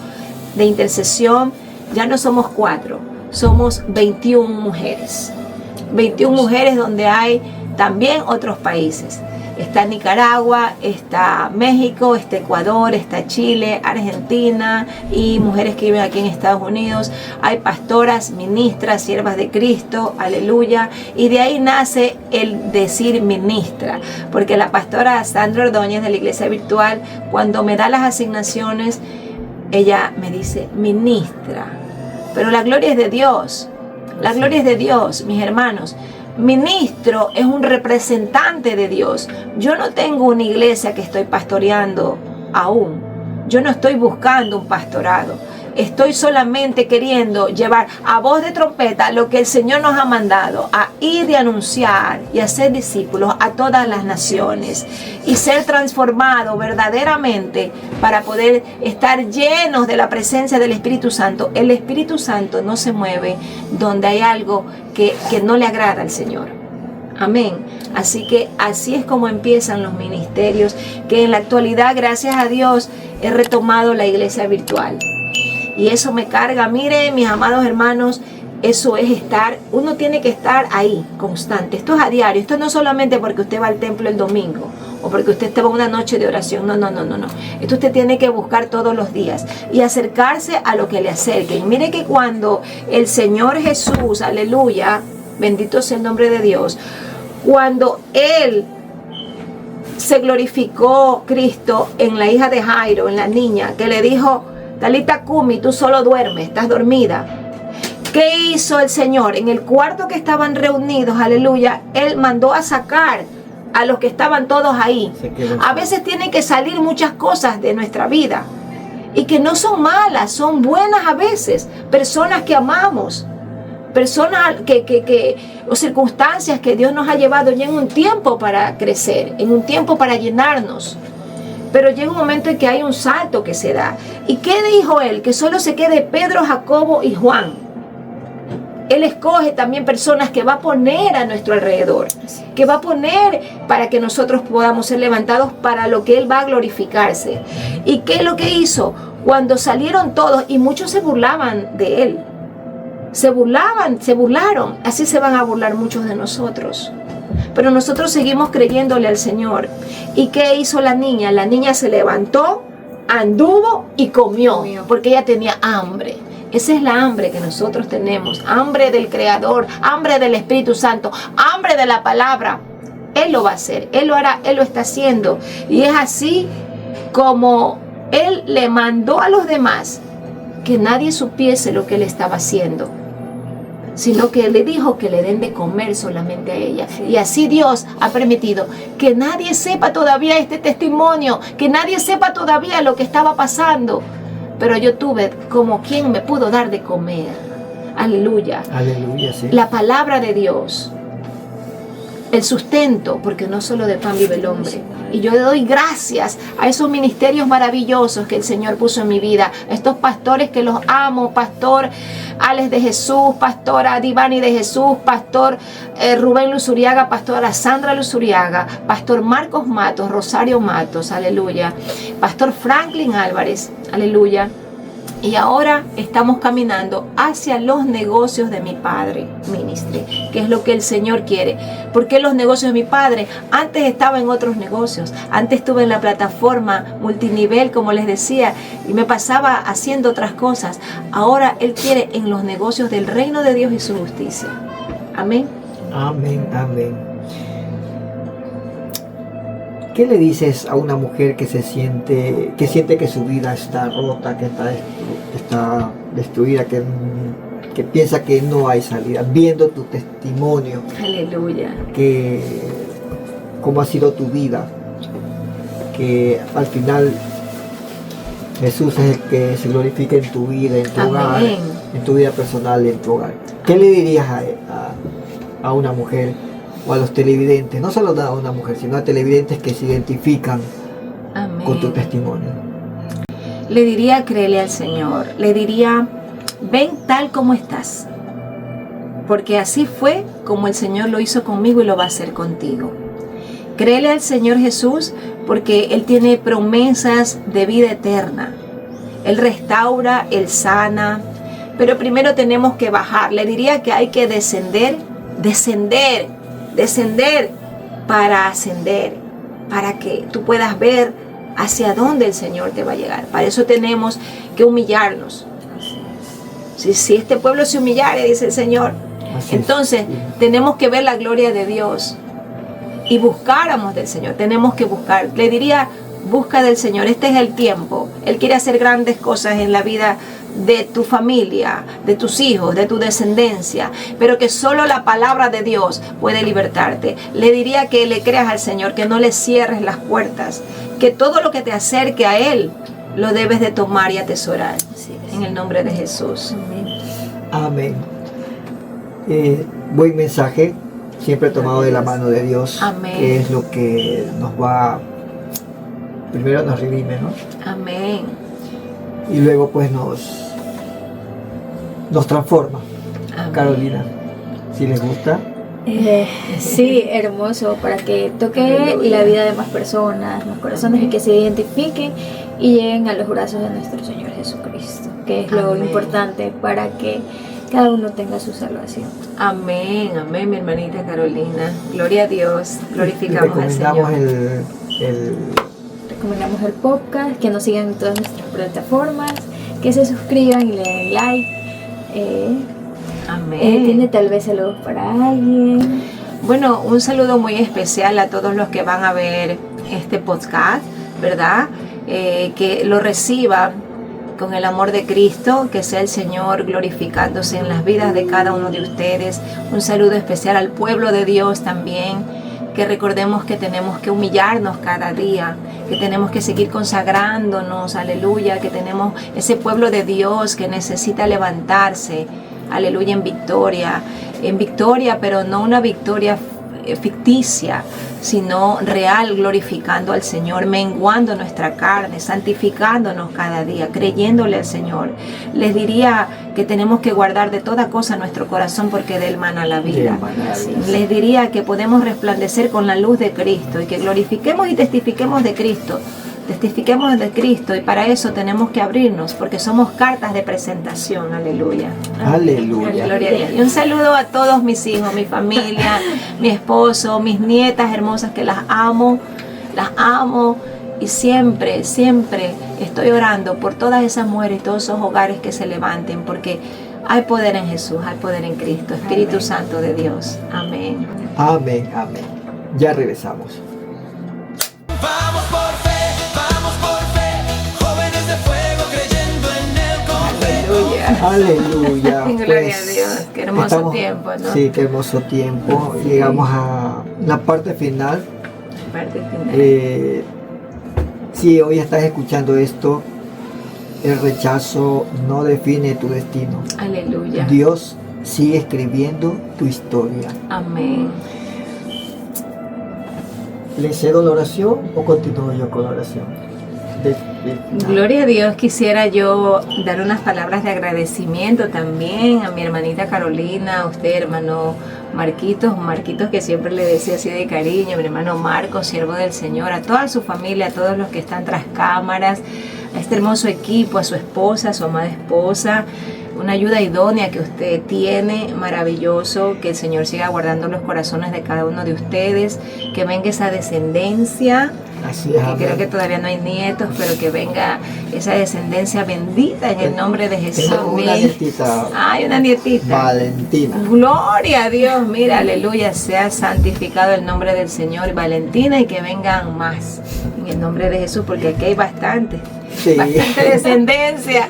de intercesión, ya no somos 4, somos 21 mujeres. 21 mujeres, donde hay también otros países. Está Nicaragua, está México, está Ecuador, está Chile, Argentina, y mujeres que viven aquí en Estados Unidos. Hay pastoras, ministras, siervas de Cristo, aleluya. Y de ahí nace el decir ministra, porque la pastora Sandra Ordóñez de la iglesia virtual, cuando me da las asignaciones, ella me dice ministra. Pero la gloria es de Dios. La gloria es de Dios, mis hermanos. Ministro es un representante de Dios. Yo no tengo una iglesia que estoy pastoreando aún. Yo no estoy buscando un pastorado. estoy solamente queriendo llevar a voz de trompeta lo que el Señor nos ha mandado, a ir y anunciar y hacer discípulos a todas las naciones y ser transformado verdaderamente para poder estar llenos de la presencia del Espíritu Santo. El Espíritu Santo no se mueve donde hay algo que no le agrada al Señor. Amén. Así que así es como empiezan los ministerios, que en la actualidad, gracias a Dios, he retomado la iglesia virtual. Y eso me carga. Mire, mis amados hermanos, eso es estar, uno tiene que estar ahí, constante. Esto es a diario. Esto no es solamente porque usted va al templo el domingo o porque usted va a una noche de oración. No. Esto usted tiene que buscar todos los días y acercarse a lo que le acerque. Y mire que cuando el Señor Jesús, aleluya, bendito sea el nombre de Dios, cuando Él se glorificó, Cristo, en la hija de Jairo, en la niña, que le dijo, Talita Cumi, tú solo duermes, estás dormida. ¿Qué hizo el Señor? En el cuarto que estaban reunidos, aleluya, Él mandó a sacar a los que estaban todos ahí. A veces tienen que salir muchas cosas de nuestra vida y que no son malas, son buenas a veces. Personas que amamos, personas o circunstancias que Dios nos ha llevado ya en un tiempo para crecer, en un tiempo para llenarnos. Pero llega un momento en que hay un salto que se da. ¿Y qué dijo Él? Que solo se quede Pedro, Jacobo y Juan. Él escoge también personas que va a poner a nuestro alrededor, que va a poner para que nosotros podamos ser levantados para lo que Él va a glorificarse. ¿Y qué es lo que hizo? Cuando salieron todos, y muchos se burlaban de Él, se burlaron, así se van a burlar muchos de nosotros. Pero nosotros seguimos creyéndole al Señor. ¿Y qué hizo la niña? La niña se levantó, anduvo y comió, porque ella tenía hambre. Esa es la hambre que nosotros tenemos, hambre del Creador, hambre del Espíritu Santo, hambre de la palabra. Él lo va a hacer, Él lo hará, Él lo está haciendo. Y es así como Él le mandó a los demás que nadie supiese lo que Él estaba haciendo, sino que Él le dijo que le den de comer solamente a ella. Y así Dios ha permitido que nadie sepa todavía este testimonio, que nadie sepa todavía lo que estaba pasando. Pero yo tuve como quien me pudo dar de comer. Aleluya. Aleluya, sí. La palabra de Dios, el sustento, porque no solo de pan vive el hombre. Y yo le doy gracias a esos ministerios maravillosos que el Señor puso en mi vida, a estos pastores que los amo, pastor Alex de Jesús, pastora Divani de Jesús, pastor Rubén Luzuriaga, pastora Sandra Luzuriaga, pastor Marcos Matos, Rosario Matos, aleluya, pastor Franklin Álvarez, aleluya. Y ahora estamos caminando hacia los negocios de mi Padre Ministry, que es lo que el Señor quiere. ¿Por qué los negocios de mi Padre? Antes estaba en otros negocios. Antes estuve en la plataforma multinivel, como les decía, y me pasaba haciendo otras cosas. Ahora Él quiere en los negocios del reino de Dios y su justicia. Amén. Amén, amén. ¿Qué le dices a una mujer que siente que su vida está rota, que está destruida, que piensa que no hay salida, viendo tu testimonio? Aleluya. Cómo ha sido tu vida, que al final Jesús es el que se glorifica en tu vida, en tu hogar, en tu vida personal, en tu hogar. ¿Qué le dirías a una mujer o a los televidentes, no solo a una mujer, sino a televidentes que se identifican con tu testimonio? Le diría, créele al Señor. Le diría, ven tal como estás, porque así fue como el Señor lo hizo conmigo y lo va a hacer contigo. Créele al Señor Jesús, porque Él tiene promesas de vida eterna. Él restaura, Él sana, pero primero tenemos que bajar. Le diría que hay que descender para ascender, para que tú puedas ver hacia dónde el Señor te va a llegar. Para eso tenemos que humillarnos. Si este pueblo se humillare, dice el Señor, entonces tenemos que ver la gloria de Dios y buscáramos del Señor. Tenemos que buscar. Le diría, busca del Señor. Este es el tiempo. Él quiere hacer grandes cosas en la vida de tu familia, de tus hijos, de tu descendencia, pero que solo la palabra de Dios puede libertarte. Le diría que le creas al Señor, que no le cierres las puertas, que todo lo que te acerque a Él lo debes de tomar y atesorar. en el nombre de Jesús. Amén. Buen mensaje, siempre tomado de la mano de Dios, Amén. que es lo que nos va, primero nos redime, ¿no? Amén. Y luego pues nos transforma. Amén. Carolina, si les gusta. Sí, hermoso, para que toque la vida de más personas, más corazones, y que se identifiquen y lleguen a los brazos de nuestro Señor Jesucristo, que es lo Amén. importante para que cada uno tenga su salvación. Amén, amén, mi hermanita Carolina. Gloria a Dios, glorificamos al Recomendamos Señor. Recomendamos el podcast, que nos sigan en todas nuestras plataformas, que se suscriban y le den like. Amén. ¿Tiene tal vez saludos para alguien? Bueno, un saludo muy especial a todos los que van a ver este podcast, ¿verdad? Que lo reciban con el amor de Cristo, que sea el Señor glorificándose en las vidas de cada uno de ustedes. Un saludo especial al pueblo de Dios también, que recordemos que tenemos que humillarnos cada día, que tenemos que seguir consagrándonos, aleluya, que tenemos ese pueblo de Dios que necesita levantarse, aleluya, en victoria, pero no una victoria ficticia, sino real, glorificando al Señor, menguando nuestra carne, santificándonos cada día, creyéndole al Señor. Les diría que tenemos que guardar de toda cosa nuestro corazón, porque de él mana la vida. Les diría que podemos resplandecer con la luz de Cristo y que glorifiquemos y testifiquemos de Cristo. Testifiquemos de Cristo, y para eso tenemos que abrirnos, porque somos cartas de presentación. Aleluya. Aleluya. Gloria a Dios. Y un saludo a todos mis hijos, mi familia, mi esposo, mis nietas hermosas, que las amo, y siempre, siempre estoy orando por todas esas mujeres y todos esos hogares que se levanten, porque hay poder en Jesús, hay poder en Cristo, Espíritu Amén. Santo de Dios. Amén. Amén, amén. Ya regresamos. Vamos por fe, jóvenes de fuego creyendo en el con fe. Aleluya. Aleluya. Gloria a Dios. Qué hermoso tiempo, ¿no? Sí, qué hermoso tiempo. Llegamos a la parte final. Parte final. Si hoy estás escuchando esto, el rechazo no define tu destino. Aleluya. Dios sigue escribiendo tu historia. Amén. ¿Le cedo la oración o continúo yo con la oración? Gloria a Dios. Quisiera yo dar unas palabras de agradecimiento también a mi hermanita Carolina, a usted, hermano Marquitos, que siempre le decía así de cariño, a mi hermano Marcos, siervo del Señor, a toda su familia, a todos los que están tras cámaras, a este hermoso equipo, a su esposa, a su amada esposa, una ayuda idónea que usted tiene, maravilloso, que el Señor siga guardando los corazones de cada uno de ustedes, que venga esa descendencia, Así es, que amén. creo que todavía no hay nietos, pero que venga esa descendencia bendita en el nombre de Jesús. Tengo una Amén. nietita, Hay una nietita. Valentina. Gloria a Dios, mira, aleluya, sea santificado el nombre del Señor, Valentina, y que vengan más en el nombre de Jesús, porque aquí hay bastante Sí. descendencia,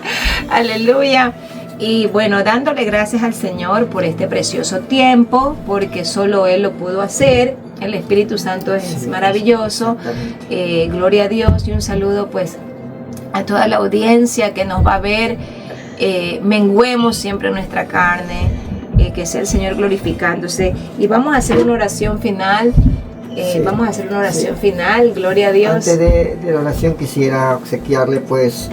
aleluya. Y bueno, dándole gracias al Señor por este precioso tiempo, porque solo Él lo pudo hacer. El Espíritu Santo es Sí, maravilloso. exactamente. Gloria a Dios, y un saludo pues a toda la audiencia que nos va a ver. Menguemos siempre nuestra carne, que sea el Señor glorificándose. Y vamos a hacer una oración final. Sí, Vamos a hacer una oración sí. final. Gloria a Dios. Antes de la oración quisiera obsequiarle pues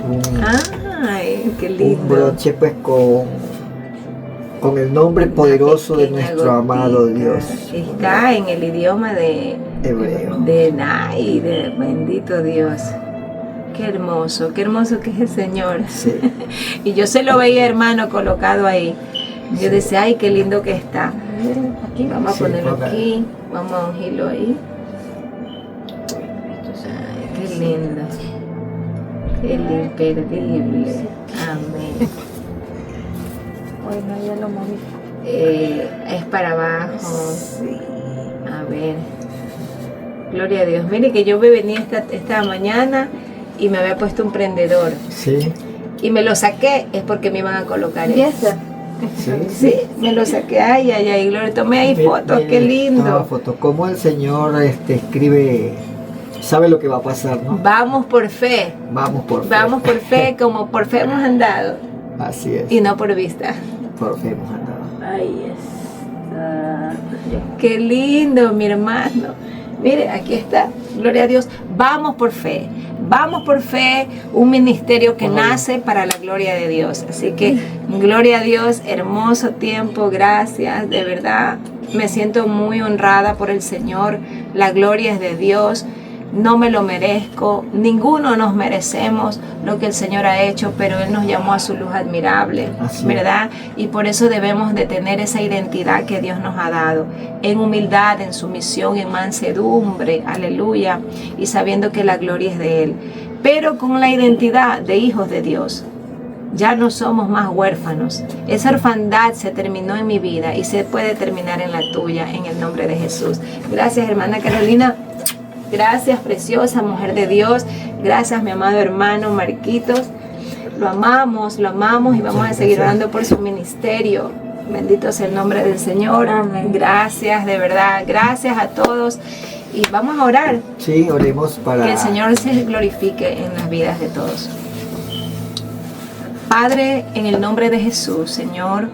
Ay, qué un lindo. broche pues con el nombre poderoso de Pequeña nuestro amado gotica. Dios. Está en el idioma de Hebreo. de bendito Dios. Qué hermoso que es el Señor. Sí. Y yo se lo veía, hermano, colocado ahí. Yo Sí. decía, ay, qué lindo que está. Aquí vamos a Sí, ponerlo ponga. aquí, vamos a ungirlo ahí. Ay, qué lindo. El imperdible. Amén. Bueno, ya lo moví. Es para abajo. A ver. Gloria a Dios. Mire que yo me venía esta mañana y me había puesto un prendedor. Sí. Y me lo saqué, es porque me iban a colocar Ya eso. está. Sí. Sí, me lo saqué. Ay, ay, ay, Gloria. Tomé ahí Mire, fotos, mire, qué toma lindo. fotos. Cómo el Señor escribe, sabe lo que va a pasar, ¿no? Vamos por fe. Vamos por fe. Vamos por fe, como por fe hemos andado. Así es. y no por vista. Por fe hemos andado. Ahí está. Qué lindo, mi hermano. Mire, aquí está. Gloria a Dios. Vamos por fe. Vamos por fe, un ministerio que nace para la gloria de Dios. Así que, gloria a Dios, hermoso tiempo, gracias, de verdad. Me siento muy honrada por el Señor. La gloria es de Dios. No me lo merezco. Ninguno nos merecemos lo que el Señor ha hecho, pero Él nos llamó a su luz admirable, ¿verdad? Y por eso debemos de tener esa identidad que Dios nos ha dado, en humildad, en sumisión, en mansedumbre, aleluya, y sabiendo que la gloria es de Él, pero con la identidad de hijos de Dios. Ya no somos más huérfanos. Esa orfandad se terminó en mi vida y se puede terminar en la tuya, en el nombre de Jesús. Gracias, hermana Carolina. Gracias, preciosa mujer de Dios. Gracias, mi amado hermano Marquitos. Lo amamos y vamos a seguir orando por su ministerio. Bendito sea el nombre del Señor. Amén. Gracias, de verdad. Gracias a todos. Y vamos a orar. Sí, oremos para... Que el Señor se glorifique en las vidas de todos. Padre, en el nombre de Jesús, Señor,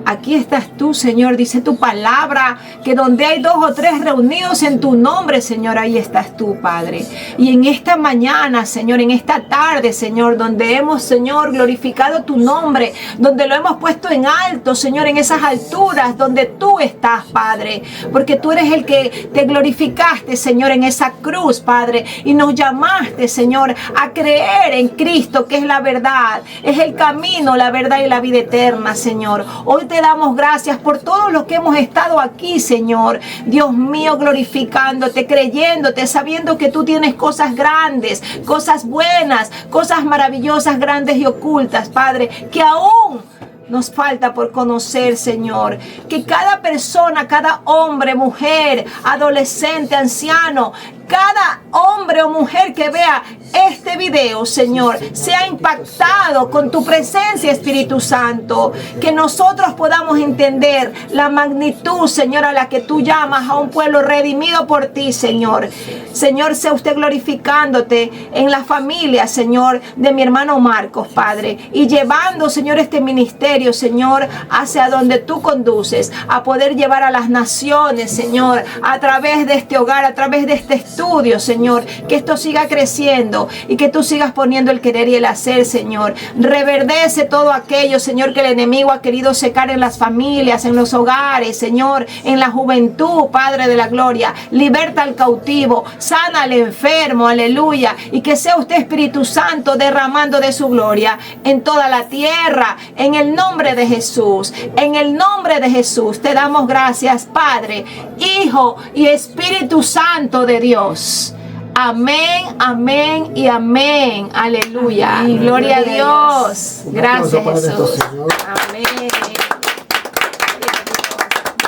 aquí estás tú, Señor, dice tu palabra, que donde hay 2 o 3 reunidos en tu nombre, Señor, ahí estás tú, Padre. Y en esta mañana, Señor, en esta tarde, Señor, donde hemos, Señor, glorificado tu nombre, donde lo hemos puesto en alto, Señor, en esas alturas donde tú estás, Padre, porque tú eres el que te glorificaste, Señor, en esa cruz, Padre, y nos llamaste, Señor, a creer en Cristo, que es la verdad, es el camino, la verdad y la vida eterna, Señor. Hoy te damos gracias por todo lo que hemos estado aquí, Señor. Dios mío, glorificándote, creyéndote, sabiendo que tú tienes cosas grandes, cosas buenas, cosas maravillosas, grandes y ocultas, Padre, que aún nos falta por conocer, Señor. Que cada persona, cada hombre, mujer, adolescente, anciano, cada hombre o mujer que vea este video, Señor, sea impactado con tu presencia, Espíritu Santo. Que nosotros podamos entender la magnitud, Señor, a la que tú llamas a un pueblo redimido por ti, Señor. Señor, sea usted glorificándote en la familia, Señor, de mi hermano Marcos, Padre. Y llevando, Señor, este ministerio, Señor, hacia donde tú conduces, a poder llevar a las naciones, Señor, a través de este hogar, a través de este estudio, Señor, que esto siga creciendo y que tú sigas poniendo el querer y el hacer, Señor. Reverdece todo aquello, Señor, que el enemigo ha querido secar en las familias, en los hogares, Señor, en la juventud, Padre de la gloria. Liberta al cautivo, sana al enfermo, aleluya, y que sea usted, Espíritu Santo, derramando de su gloria en toda la tierra, en el nombre de Jesús. En el nombre de Jesús te damos gracias, Padre, Hijo y Espíritu Santo de Dios. Amén, amén y amén. Aleluya. Amén. Gloria a Dios. Un Gracias, aplauso para nuestro Jesús. Señor. Amén.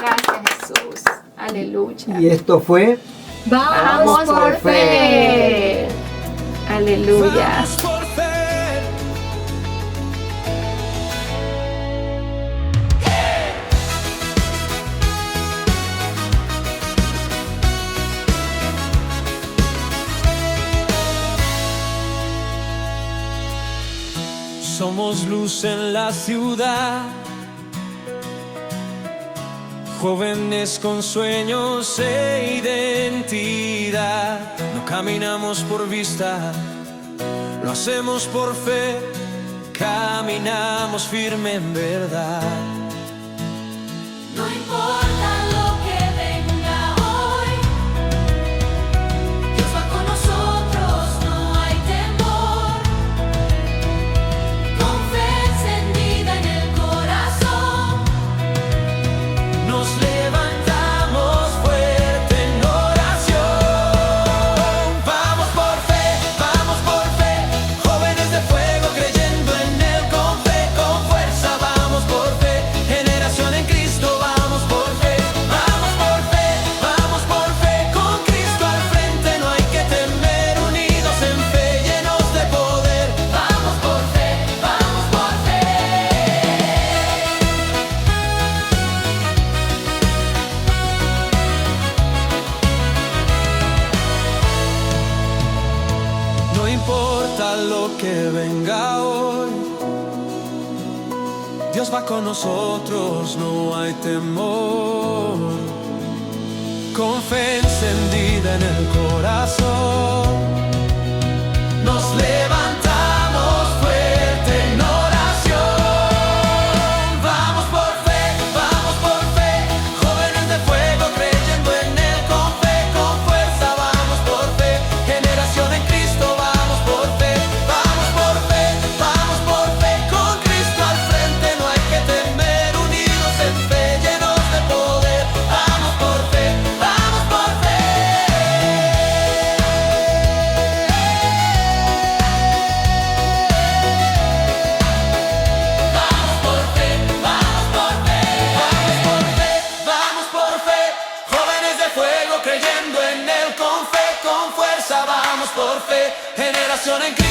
Gracias, Jesús. Aleluya. Y esto fue... Vamos por fe. Aleluya. Vamos por fe. Somos luz en la ciudad, jóvenes con sueños e identidad. No caminamos por vista, lo hacemos por fe, caminamos firme en verdad. No importa lo que venga hoy, Dios va con nosotros, no hay temor. Con fe encendida en el corazón, Nos levantamos fuerte en oración. Vamos por fe, jóvenes de fuego creyendo en Él con fe, con fuerza. Vamos por fe, Dios va con nosotros, no hay temor. Con fe encendida en el corazón, nos levantamos fuerte en oración. Vamos por fe, jóvenes de fuego, creyendo en Él con fe, con fuerza. Vamos por fe, generación en Cristo, vamos por fe, con Cristo al frente, no hay que temer, unidos en fe, llenos de poder. Vamos por fe, vamos por fe. Vamos por fe, vamos por fe, jóvenes de fuego, creyendo en Él con fe, con fuerza. Vamos por fe, generación en Cristo.